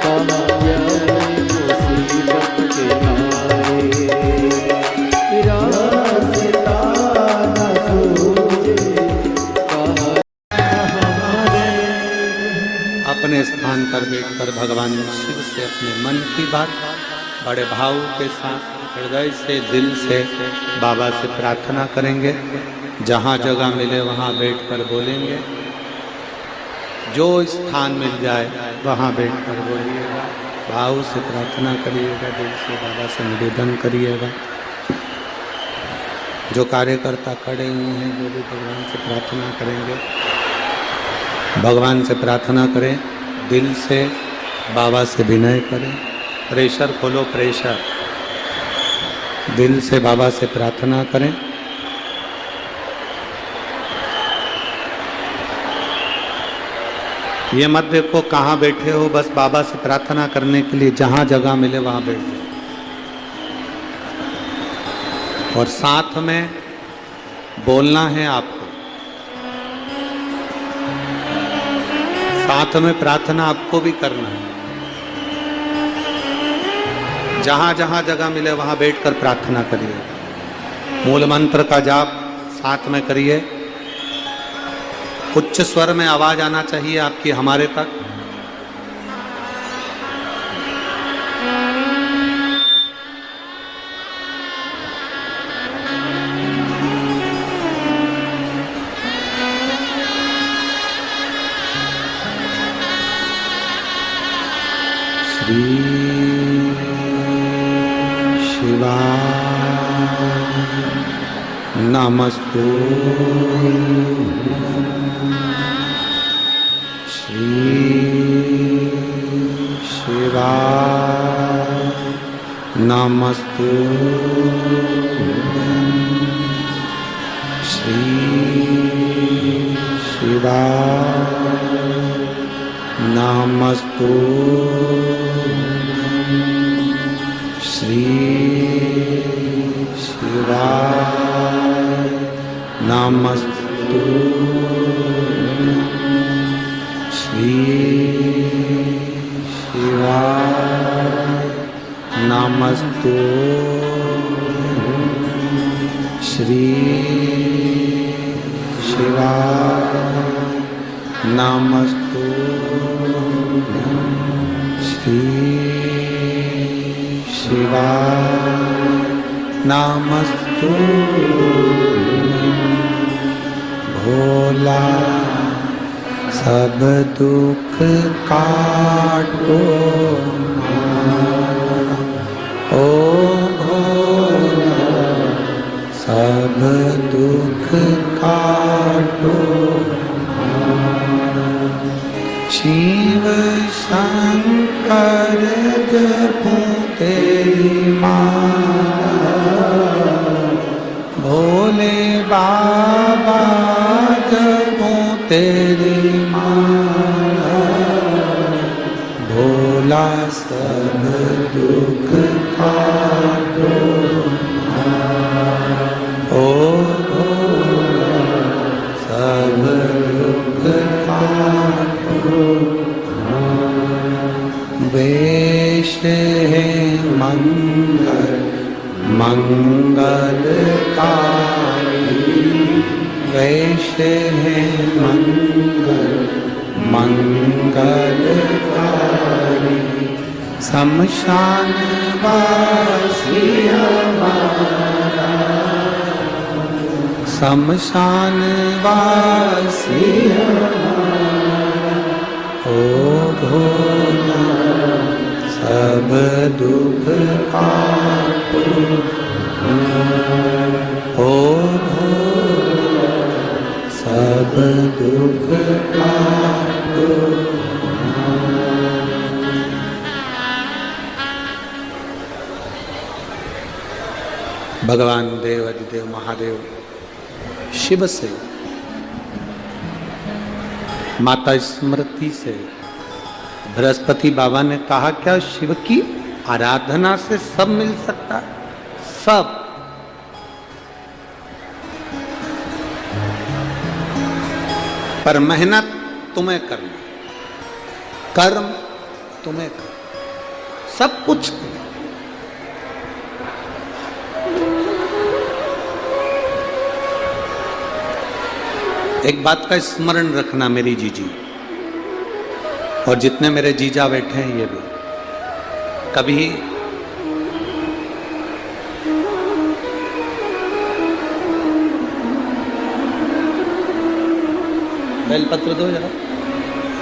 कहाँ जाए मुसीबत के मारे। रास्ता न सूझे, कहाँ अपने स्थान पर बैठकर भगवान शिव से अपने मन की बात बड़े भाव के साथ हृदय से दिल से बाबा से प्रार्थना करेंगे। जहाँ जगह मिले वहाँ बैठकर बोलेंगे, जो स्थान मिल जाए वहाँ बैठकर बोलिएगा, भाव से प्रार्थना करिएगा, दिल से बाबा से निवेदन करिएगा। जो कार्यकर्ता खड़े हुए हैं वो भी भगवान से प्रार्थना करेंगे। भगवान से प्रार्थना करें, दिल से बाबा से विनय करें। प्रेशर खोलो, प्रेशर। दिल से बाबा से प्रार्थना करें। ये मत देखो कहाँ बैठे हो, बस बाबा से प्रार्थना करने के लिए जहाँ जगह मिले वहाँ बैठ जाओ। और साथ में बोलना है आपको, साथ में प्रार्थना आपको भी करना है। जहाँ जहाँ जगह मिले वहाँ बैठकर प्रार्थना करिए। मूल मंत्र का जाप साथ में करिए। उच्च स्वर में आवाज आना चाहिए आपकी हमारे तक। श्री शिवाय नमस्तु। श्री शिवाय नमस्तु। श्री शिवाय नमस्तु। श्री शिवाय नमस्तु। श्री शिवाय नमस्तु। श्री शिवाय नमस्तु। श्री शिवाय नमस्तु। भोला सब दुख काटो, ओ भोला सब दुख काटो। शिव शंकर जपूं तेरी माला, भोले बाबा जपूं तेरी माला। भोला सब दुख काटो, ओ भोला सब दुख काटो। वेश है मंगल मंगलकारी, वेश है मंगल मंगलकारी। शमशान वासी हमारा, शमशान वासी हमारा। ओ भोला सब दुख काटो, ओ भोला सब दुख काटो। भगवान देव अधिदेव महादेव शिव से, माता स्मृति से बृहस्पति बाबा ने कहा, क्या शिव की आराधना से सब मिल सकता है? सब। पर मेहनत तुम्हें करना। कर्म तुम्हें कर, सब कुछ तुम्हें। एक बात का स्मरण रखना मेरी जीजी, और जितने मेरे जीजा बैठे हैं ये भी, कभी बेलपत्र दो जरा,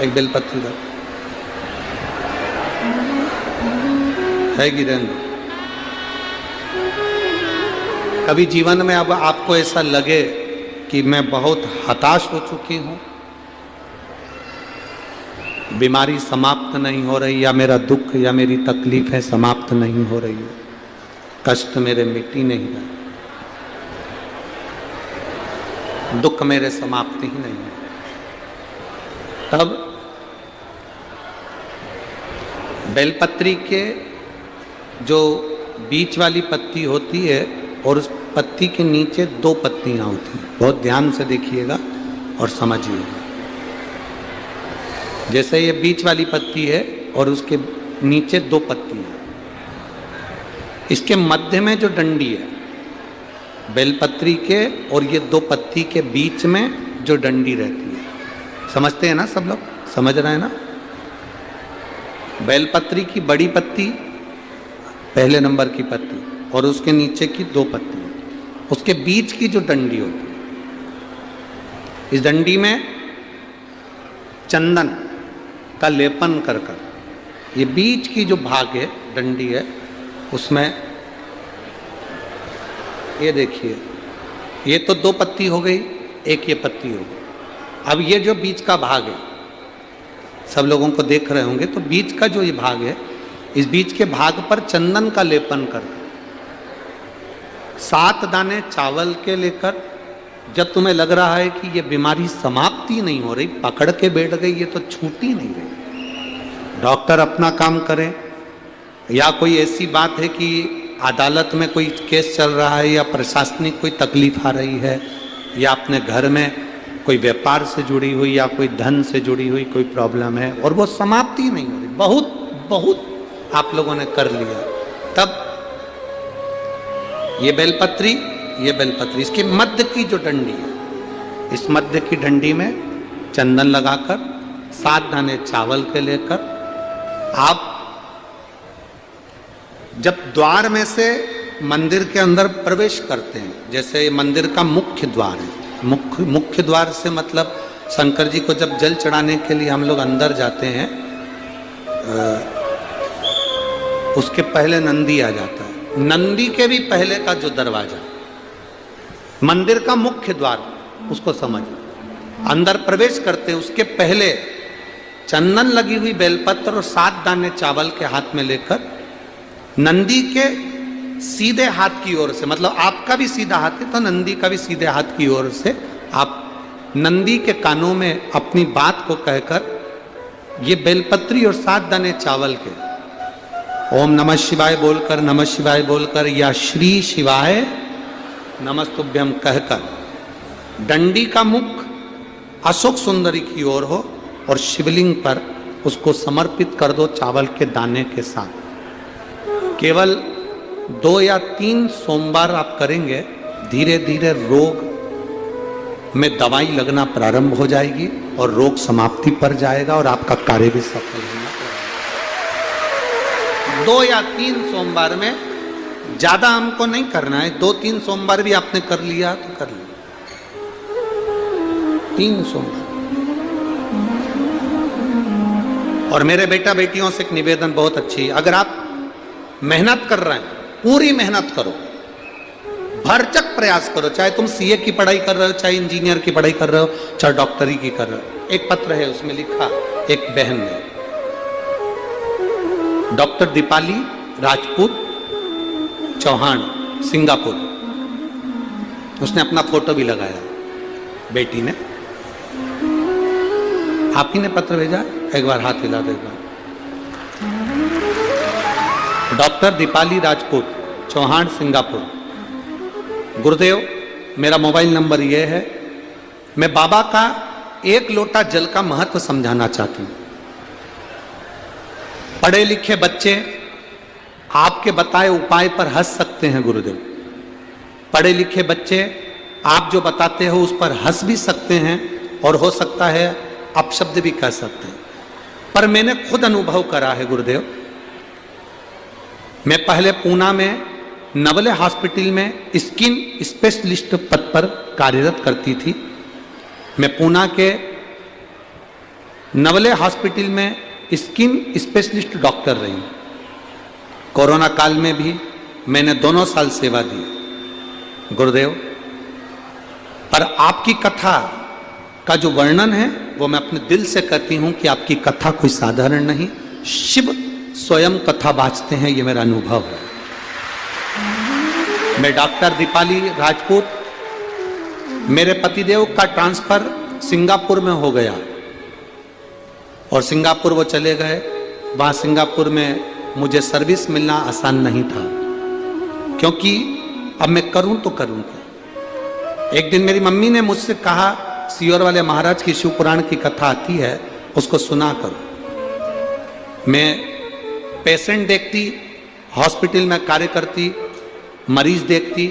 एक बेलपत्र दो है गिरन। कभी जीवन में अब आपको ऐसा लगे कि मैं बहुत हताश हो चुकी हूं, बीमारी समाप्त नहीं हो रही, या मेरा दुख या मेरी तकलीफें समाप्त नहीं हो रही है, कष्ट मेरे मिट्टी नहीं रहे, दुख मेरे समाप्त ही नहीं है, तब बेलपत्री के जो बीच वाली पत्ती होती है और उस पत्ती के नीचे दो पत्तियां होती हैं, बहुत ध्यान से देखिएगा और समझिएगा। जैसे ये बीच वाली पत्ती है और उसके नीचे दो पत्तियां, इसके मध्य में जो डंडी है बेलपत्री के और ये दो पत्ती के बीच में जो डंडी रहती है, समझते हैं ना सब लोग, समझ रहे हैं ना? बेलपत्री की बड़ी पत्ती, पहले नंबर की पत्ती, और उसके नीचे की दो पत्ती, उसके बीच की जो डंडी होती है, इस डंडी में चंदन का लेपन कर कर, ये बीच की जो भाग है डंडी है उसमें, ये देखिए, ये तो दो पत्ती हो गई, एक ये पत्ती हो गई। अब ये जो बीच का भाग है, सब लोगों को देख रहे होंगे, तो बीच का जो ये भाग है, इस बीच के भाग पर चंदन का लेपन कर 7 दाने चावल के लेकर, जब तुम्हें लग रहा है कि ये बीमारी समाप्ति नहीं हो रही, पकड़ के बैठ गई, ये तो छूटी नहीं रही, डॉक्टर अपना काम करें, या कोई ऐसी बात है कि अदालत में कोई केस चल रहा है, या प्रशासनिक कोई तकलीफ आ रही है, या अपने घर में कोई व्यापार से जुड़ी हुई या कोई धन से जुड़ी हुई कोई प्रॉब्लम है और वो समाप्ति नहीं हो रही, बहुत बहुत आप लोगों ने कर लिया, तब ये बेलपत्री इसके मध्य की जो डंडी है, इस मध्य की डंडी में चंदन लगाकर 7 दाने चावल के लेकर, आप जब द्वार में से मंदिर के अंदर प्रवेश करते हैं, जैसे मंदिर का मुख्य द्वार है, मुख्य द्वार से मतलब शंकर जी को जब जल चढ़ाने के लिए हम लोग अंदर जाते हैं, उसके पहले नंदी आ जाता है, नंदी के भी पहले का जो दरवाजा, मंदिर का मुख्य द्वार, उसको समझ, अंदर प्रवेश करते उसके पहले चंदन लगी हुई बेलपत्र और 7 दाने चावल के हाथ में लेकर नंदी के सीधे हाथ की ओर से, मतलब आपका भी सीधा हाथ है तो नंदी का भी सीधे हाथ की ओर से, आप नंदी के कानों में अपनी बात को कहकर ये बेलपत्री और 7 दाने चावल के ओम नमः शिवाय बोलकर, नमः शिवाय बोलकर, या श्री शिवाय नमस्तुभ्यम कहकर डंडी का मुख अशोक सुंदरी की ओर हो और शिवलिंग पर उसको समर्पित कर दो चावल के दाने के साथ। केवल 2 या 3 सोमवार आप करेंगे, धीरे धीरे रोग में दवाई लगना प्रारंभ हो जाएगी और रोग समाप्ति पर जाएगा और आपका कार्य भी सफल होना। 2 या 3 सोमवार में, ज्यादा हमको नहीं करना है, 2-3 सोमवार भी आपने कर लिया तो कर लिया, 3 सोमवार। और मेरे बेटा बेटियों से एक निवेदन बहुत अच्छी, अगर आप मेहनत कर रहे हैं, पूरी मेहनत करो, भरचक प्रयास करो, चाहे तुम सीए की पढ़ाई कर रहे हो, चाहे इंजीनियर की पढ़ाई कर रहे हो, चाहे डॉक्टरी की कर रहे हो। एक पत्र है उसमें लिखा, एक बहन ने, डॉक्टर दीपाली राजपूत चौहान, सिंगापुर, उसने अपना फोटो भी लगाया, बेटी ने, आप ही ने पत्र भेजा, एक बार हाथ हिला दो एक बार। Doctor Deepali Rajput Chauhan, Singapore. गुरुदेव, मेरा मोबाइल नंबर ये है, मैं बाबा का 1 लोटा जल का महत्व समझाना चाहती हूँ। पढ़े लिखे बच्चे आपके बताए उपाय पर हंस सकते हैं गुरुदेव। पढ़े लिखे बच्चे आप जो बताते हो उस पर हंस भी सकते हैं और हो सकता है अपशब्द भी कह सकते हैं, पर मैंने खुद अनुभव करा है गुरुदेव। मैं पहले पूना में नवले हॉस्पिटल में स्किन स्पेशलिस्ट पद पर कार्यरत करती थी। मैं पूना के नवले हॉस्पिटल में स्किन स्पेशलिस्ट डॉक्टर रही। कोरोना काल में भी मैंने दोनों साल सेवा दी गुरुदेव। पर आपकी कथा का जो वर्णन है वो मैं अपने दिल से कहती हूं कि आपकी कथा कोई साधारण नहीं, शिव स्वयं कथा बाँचते हैं, ये मेरा अनुभव है। मैं डॉक्टर दीपाली राजपूत, मेरे पतिदेव का ट्रांसफर सिंगापुर में हो गया और सिंगापुर वो चले गए। वहाँ सिंगापुर में मुझे सर्विस मिलना आसान नहीं था, क्योंकि अब मैं करूं तो करूं क्या। एक दिन मेरी मम्मी ने मुझसे कहा, सियोर वाले महाराज की शिव पुराण की कथा आती है, उसको सुना करो। मैं पेशेंट देखती, हॉस्पिटल में कार्य करती, मरीज देखती,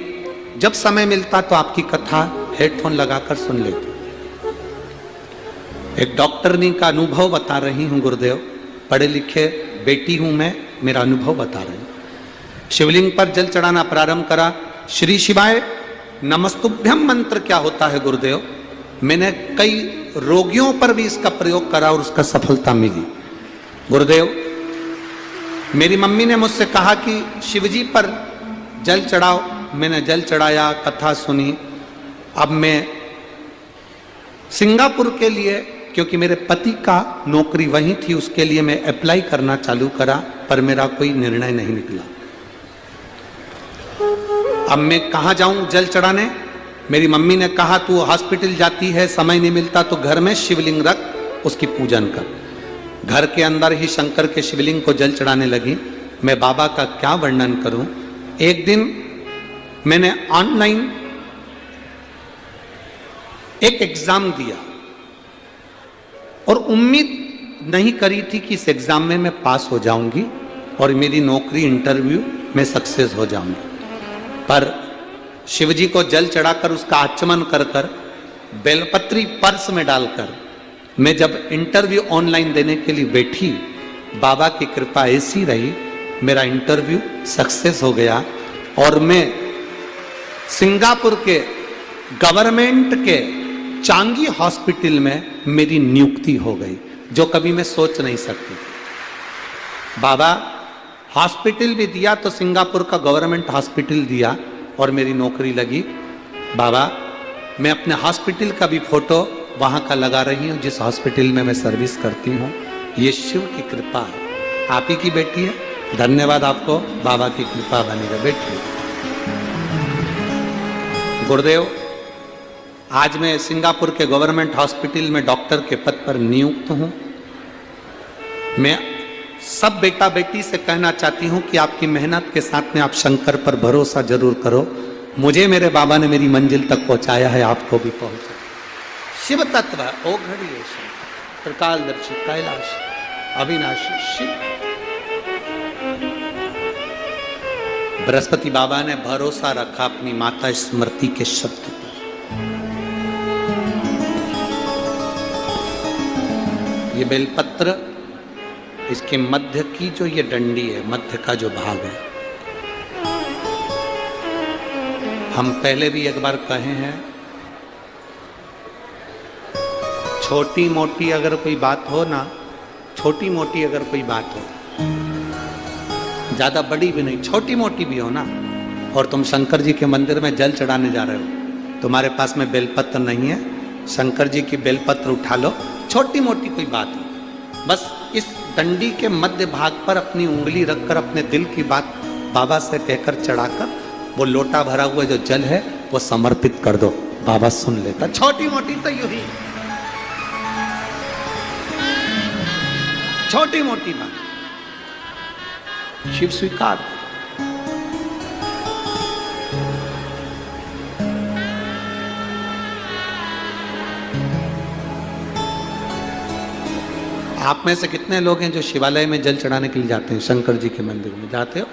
जब समय मिलता तो आपकी कथा हेडफोन लगाकर सुन लेती। एक डॉक्टरनी का अनुभव बता रही हूं गुरुदेव। पढ़े लिखे बेटी हूं मैं, मेरा अनुभव बता रही हूं। शिवलिंग पर जल चढ़ाना प्रारंभ करा। श्री शिवाय नमस्तुभ्यम मंत्र क्या होता है गुरुदेव, मैंने कई रोगियों पर भी इसका प्रयोग करा और उसका सफलता मिली गुरुदेव। मेरी मम्मी ने मुझसे कहा कि शिवजी पर जल चढ़ाओ, मैंने जल चढ़ाया, कथा सुनी। अब मैं सिंगापुर के लिए, क्योंकि मेरे पति का नौकरी वहीं थी, उसके लिए मैं अप्लाई करना चालू करा, पर मेरा कोई निर्णय नहीं निकला। अब मैं कहाँ जाऊं जल चढ़ाने। मेरी मम्मी ने कहा तू हॉस्पिटल जाती है, समय नहीं मिलता तो घर में शिवलिंग रख, उसकी पूजन कर। घर के अंदर ही शंकर के शिवलिंग को जल चढ़ाने लगी। मैं बाबा का क्या वर्णन करूं। एक दिन मैंने ऑनलाइन एक एग्जाम दिया और उम्मीद नहीं करी थी कि इस एग्जाम में मैं पास हो जाऊंगी और मेरी नौकरी इंटरव्यू में सक्सेस हो जाऊंगी। पर शिवजी को जल चढ़ाकर उसका आचमन कर कर बेलपत्री पर्स में डालकर मैं जब इंटरव्यू ऑनलाइन देने के लिए बैठी, बाबा की कृपा ऐसी रही, मेरा इंटरव्यू सक्सेस हो गया और मैं सिंगापुर के गवर्नमेंट के चांगी हॉस्पिटल में मेरी नियुक्ति हो गई, जो कभी मैं सोच नहीं सकती। बाबा हॉस्पिटल भी दिया तो सिंगापुर का गवर्नमेंट हॉस्पिटल दिया और मेरी नौकरी लगी। बाबा मैं अपने हॉस्पिटल का भी फोटो वहाँ का लगा रही हूँ जिस हॉस्पिटल में मैं सर्विस करती हूँ। ये शिव की कृपा है, आप ही की बेटी है। धन्यवाद आपको, बाबा की कृपा बनी रहे। बेटी गुरुदेव, आज मैं सिंगापुर के गवर्नमेंट हॉस्पिटल में डॉक्टर के पद पर नियुक्त हूँ। मैं सब बेटा बेटी से कहना चाहती हूँ कि आपकी मेहनत के साथ में आप शंकर पर भरोसा जरूर करो। मुझे मेरे बाबा ने मेरी मंजिल तक पहुँचाया है, आपको भी पहुँचा। शिव तत्व ओ घड़ी त्रिकालदर्शी कैलाश अविनाशी शिव। बृहस्पति बाबा ने भरोसा रखा अपनी माता स्मृति के शब्द पर। ये बेलपत्र, इसके मध्य की जो ये डंडी है, मध्य का जो भाग है, हम पहले भी एक बार कहे हैं, छोटी मोटी अगर कोई बात हो ना, छोटी मोटी अगर कोई बात हो, ज्यादा बड़ी भी नहीं, छोटी मोटी भी हो ना, और तुम शंकर जी के मंदिर में जल चढ़ाने जा रहे हो, तुम्हारे पास में बेलपत्र नहीं है, शंकर जी की बेलपत्र उठा लो। छोटी मोटी कोई बात हो, बस इस डंडी के मध्य भाग पर अपनी उंगली रखकर अपने दिल की बात बाबा से कहकर चढ़ाकर वो लोटा भरा हुआ जो जल है वो समर्पित कर दो, बाबा सुन लेता। छोटी मोटी तो यूं ही, छोटी मोटी बात शिव स्वीकार। आप में से कितने लोग हैं जो शिवालय में जल चढ़ाने के लिए जाते हैं? शंकर जी के मंदिर में जाते हो?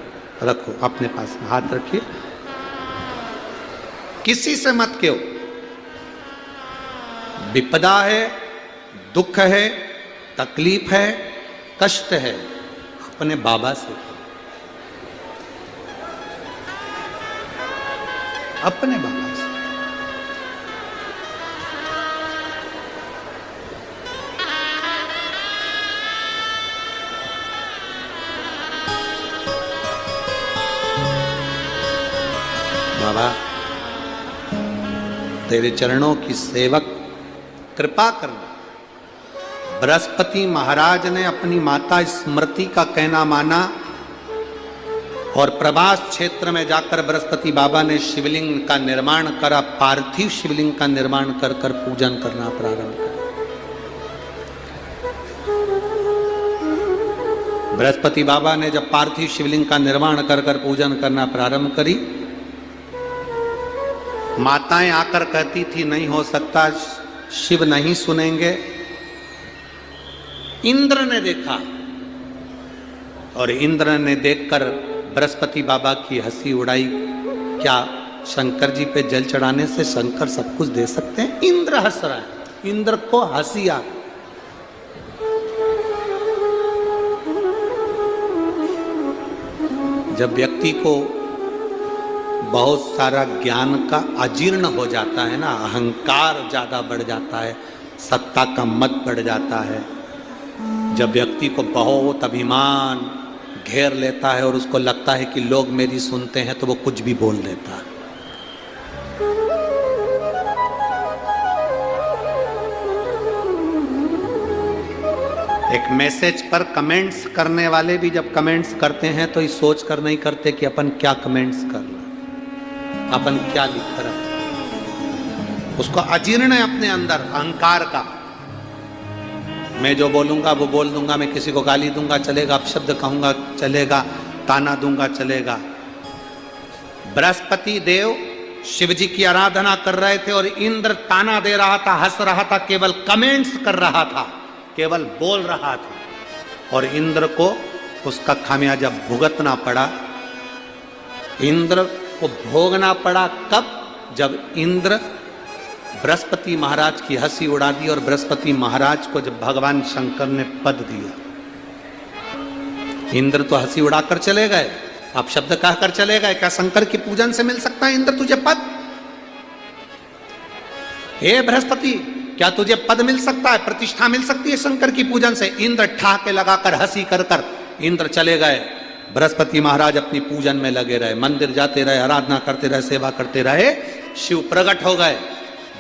रखो अपने पास में, हाथ रखिए। किसी से मत कहो। विपदा है, दुख है, तकलीफ है, कष्ट है, अपने बाबा से, अपने बाबा से। बाबा तेरे चरणों की सेवक कृपा करना। बृहस्पति महाराज ने अपनी माता स्मृति का कहना माना और प्रभास क्षेत्र में जाकर बृहस्पति बाबा ने शिवलिंग का निर्माण करा, पार्थिव शिवलिंग का निर्माण कर कर पूजन करना प्रारंभ किया। बृहस्पति बाबा ने जब पार्थिव शिवलिंग का निर्माण कर कर पूजन करना प्रारंभ करी, माताएं आकर कहती थी नहीं हो सकता, शिव नहीं सुनेंगे। इंद्र ने देखा और इंद्र ने देखकर बृहस्पति बाबा की हंसी उड़ाई। क्या शंकर जी पे जल चढ़ाने से शंकर सब कुछ दे सकते हैं? इंद्र हंस रहा है, इंद्र को हंसी आ। जब व्यक्ति को बहुत सारा ज्ञान का अजीर्ण हो जाता है ना, अहंकार ज्यादा बढ़ जाता है, सत्ता का मद बढ़ जाता है, जब व्यक्ति को बहुत अभिमान घेर लेता है और उसको लगता है कि लोग मेरी सुनते हैं, तो वो कुछ भी बोल देता है। एक मैसेज पर कमेंट्स करने वाले भी जब कमेंट्स करते हैं तो ये सोच कर नहीं करते कि अपन क्या कमेंट्स कर रहे हैं, अपन क्या लिख रहे हैं। उसको अजीर्ण है अपने अंदर अहंकार का। मैं जो बोलूंगा वो बोल दूंगा, मैं किसी को गाली दूंगा चलेगा, अपशब्द कहूंगा चलेगा, ताना दूंगा चलेगा। बृहस्पति देव शिव जी की आराधना कर रहे थे और इंद्र ताना दे रहा था, हंस रहा था, केवल कमेंट्स कर रहा था, केवल बोल रहा था। और इंद्र को उसका खामियाजा भुगतना पड़ा। इंद्र को भोगना पड़ा कब? जब इंद्र बृहस्पति महाराज की हंसी उड़ा दी और बृहस्पति महाराज को जब भगवान शंकर ने पद दिया। इंद्र तो हंसी उड़ाकर चले गए, आप शब्द कहकर चले गए। क्या शंकर की पूजन से मिल सकता है इंद्र तुझे पद? हे बृहस्पति, क्या तुझे पद मिल सकता है, प्रतिष्ठा मिल सकती है शंकर की पूजन से? इंद्र ठाके लगाकर हंसी कर कर इंद्र चले गए। बृहस्पति महाराज अपनी पूजन में लगे रहे, मंदिर जाते रहे, आराधना करते रहे, सेवा करते रहे। शिव प्रकट हो गए।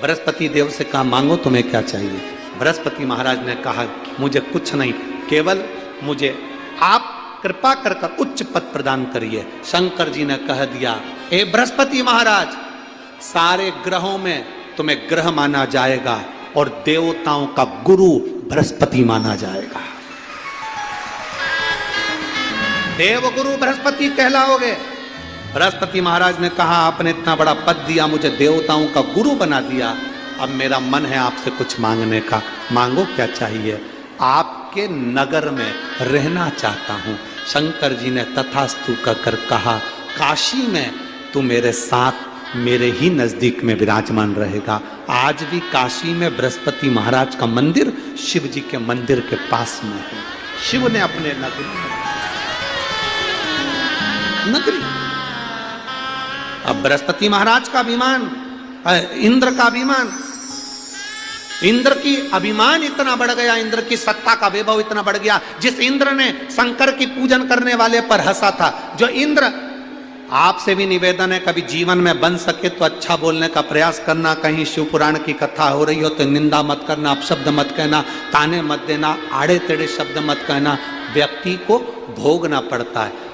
बृहस्पति देव से कहा मांगो तुम्हें क्या चाहिए? बृहस्पति महाराज ने कहा मुझे कुछ नहीं, केवल मुझे आप कृपा कर कर उच्च पद प्रदान करिए। शंकर जी ने कह दिया, ए बृहस्पति महाराज, सारे ग्रहों में तुम्हें ग्रह माना जाएगा और देवताओं का गुरु बृहस्पति माना जाएगा। देवगुरु बृहस्पति कहलाओगे। बृहस्पति महाराज ने कहा आपने इतना बड़ा पद दिया, मुझे देवताओं का गुरु बना दिया, अब मेरा मन है आपसे कुछ मांगने का। मांगो क्या चाहिए? आपके नगर में रहना चाहता हूं। शंकर जी ने तथास्तु कहकर कहा, काशी में तू मेरे साथ मेरे ही नजदीक में विराजमान रहेगा। आज भी काशी में बृहस्पति महाराज का मंदिर शिव जी के मंदिर के पास में है। शिव ने अपने नगरी अब बृहस्पति महाराज का अभिमान, इंद्र का अभिमान, इंद्र की अभिमान इतना बढ़ गया, इंद्र की सत्ता का वैभव इतना बढ़ गया। जिस इंद्र ने शंकर की पूजन करने वाले पर हंसा था, जो इंद्र, आपसे भी निवेदन है कभी जीवन में बन सके तो अच्छा बोलने का प्रयास करना। कहीं शिव पुराण की कथा हो रही हो तो निंदा मत करना, अपशब्द मत कहना, ताने मत देना, आड़े टेढ़े शब्द मत कहना। व्यक्ति को भोगना पड़ता है।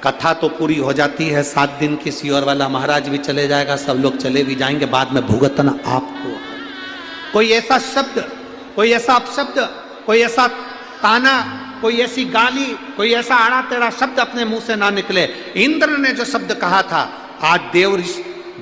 कथा तो पूरी हो जाती है, 7 दिन की सियोर वाला महाराज भी चले जाएगा, सब लोग चले भी जाएंगे, बाद में भुगतना आपको। कोई ऐसा शब्द, कोई ऐसा अपशब्द, कोई ऐसा ताना, कोई ऐसी गाली, कोई ऐसा आड़ा टेढ़ा शब्द अपने मुंह से ना निकले। इंद्र ने जो शब्द कहा था, आज देव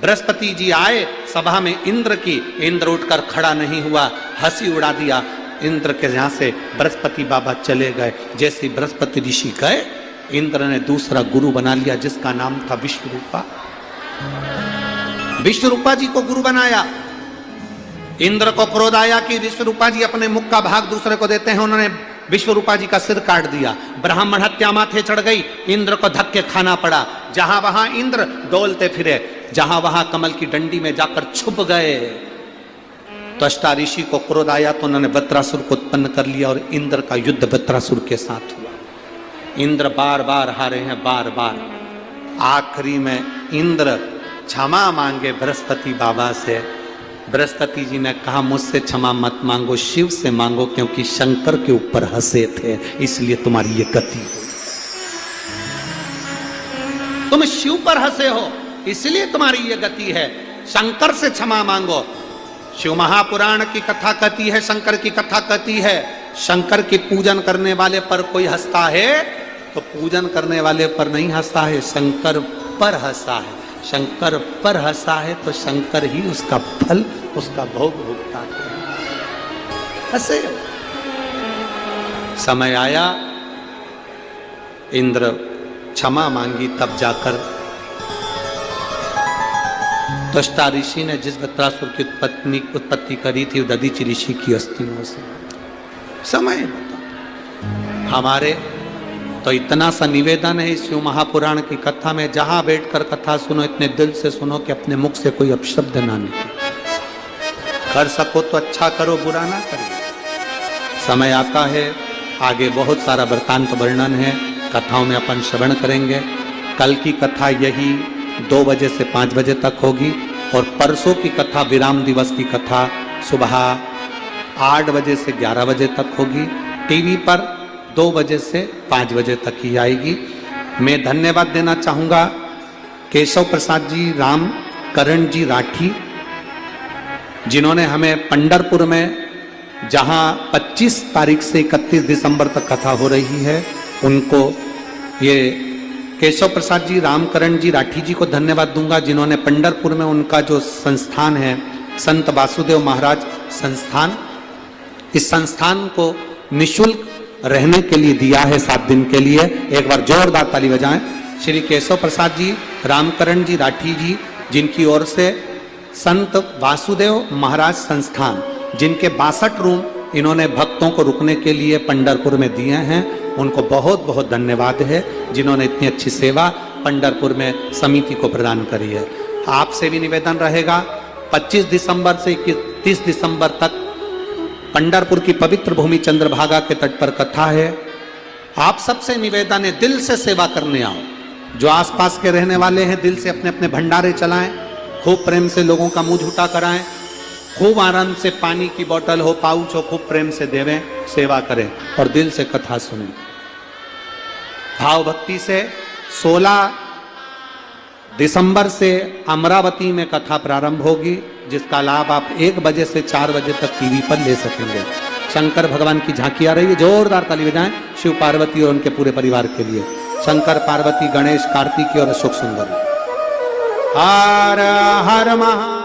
बृहस्पति जी आए सभा में इंद्र की, इंद्र उठकर खड़ा नहीं हुआ, हंसी उड़ा दिया। इंद्र के यहाँ से बृहस्पति बाबा चले गए। जैसे बृहस्पति ऋषि गए, इंद्र ने दूसरा गुरु बना लिया जिसका नाम था विश्वरूपा। विश्वरूपा जी को गुरु बनाया। इंद्र को क्रोध आया कि विश्वरूपा जी अपने मुख का भाग दूसरे को देते हैं। उन्होंने विश्वरूपा जी का सिर काट दिया। ब्राह्मण हत्या माथे चढ़ गई। इंद्र को धक्के खाना पड़ा। जहां वहां इंद्र डोलते फिरे, जहां वहां कमल की डंडी में जाकर छुप गए। तो त्वष्टा ऋषि को क्रोध आया तो उन्होंने वृत्रासुर को उत्पन्न कर लिया और इंद्र का युद्ध वृत्रासुर के साथ हुआ। इंद्र बार बार हारे हैं, बार बार। आखिरी में इंद्र क्षमा मांगे बृहस्पति बाबा से। बृहस्पति जी ने कहा मुझसे क्षमा मत मांगो, शिव से मांगो, क्योंकि शंकर के ऊपर हंसे थे इसलिए तुम्हारी ये गति हुई। तुम शिव पर हंसे हो इसलिए तुम्हारी ये गति है। शंकर से क्षमा मांगो। शिव महापुराण की कथा कहती है, शंकर की कथा कहती है, शंकर की पूजन करने वाले पर कोई हंसता है तो पूजन करने वाले पर नहीं हंसता है, शंकर पर हंसा है। शंकर पर हंसा है तो शंकर ही उसका फल, उसका भोग भुगताते हैं। हंसे। समय आया, इंद्र क्षमा मांगी, तब जाकर त्वष्टा ऋषि ने जिस वृत्रासुर की उत्पत्ति करी थी दधीचि ऋषि की अस्थियों से। समय बता हमारे तो इतना सा निवेदन है इस शिव महापुराण की कथा में, जहां बैठकर कथा सुनो इतने दिल से सुनो कि अपने मुख से कोई अपशब्द ना निकले। कर सको तो अच्छा करो, बुरा ना करो। समय आता है, आगे बहुत सारा वृत्तांत वर्णन है, कथाओं में अपन श्रवण करेंगे। कल की कथा यही 2 बजे से 5 बजे तक होगी और परसों की कथा, विराम दिवस की कथा, सुबह 8 बजे से 11 बजे तक होगी। टीवी पर 2 बजे से 5 बजे तक ही आएगी। मैं धन्यवाद देना चाहूँगा केशव प्रसाद जी, राम करण जी राठी, जिन्होंने हमें पंढरपुर में, जहाँ 25 तारीख से 31 दिसंबर तक कथा हो रही है, उनको ये केशव प्रसाद जी, रामकरण जी राठी जी को धन्यवाद दूंगा, जिन्होंने पंढरपुर में उनका जो संस्थान है संत वासुदेव महाराज संस्थान, इस संस्थान को निःशुल्क रहने के लिए दिया है 7 दिन के लिए। एक बार जोरदार ताली बजाएं। श्री केशव प्रसाद जी, रामकरण जी राठी जी, जिनकी ओर से संत वासुदेव महाराज संस्थान, जिनके 62 रूम इन्होंने भक्तों को रुकने के लिए पंढरपुर में दिए हैं, उनको बहुत बहुत धन्यवाद है, जिन्होंने इतनी अच्छी सेवा पंढरपुर में समिति को प्रदान करी है। आपसे भी निवेदन रहेगा, 25 दिसंबर से 31 दिसंबर तक पंढरपुर की पवित्र भूमि चंद्रभागा के तट पर कथा है। आप सबसे निवेदन है, दिल से सेवा करने आओ। जो आसपास के रहने वाले हैं, दिल से अपने अपने भंडारे चलाएं, खूब प्रेम से लोगों का मुंह झूठा कराएं, खूब आनंद से पानी की बोतल हो, पाउच हो, खूब प्रेम से देवें, सेवा करें और दिल से कथा सुनें। भाव भक्ति से 16 दिसंबर से अमरावती में कथा प्रारंभ होगी, जिसका लाभ आप 1 बजे से 4 बजे तक टीवी पर ले सकेंगे। शंकर भगवान की झांकी आ रही है, जोरदार ताली बजाएं शिव पार्वती और उनके पूरे परिवार के लिए। शंकर पार्वती, गणेश, कार्तिकी और अशोक सुंदर। हर हर महा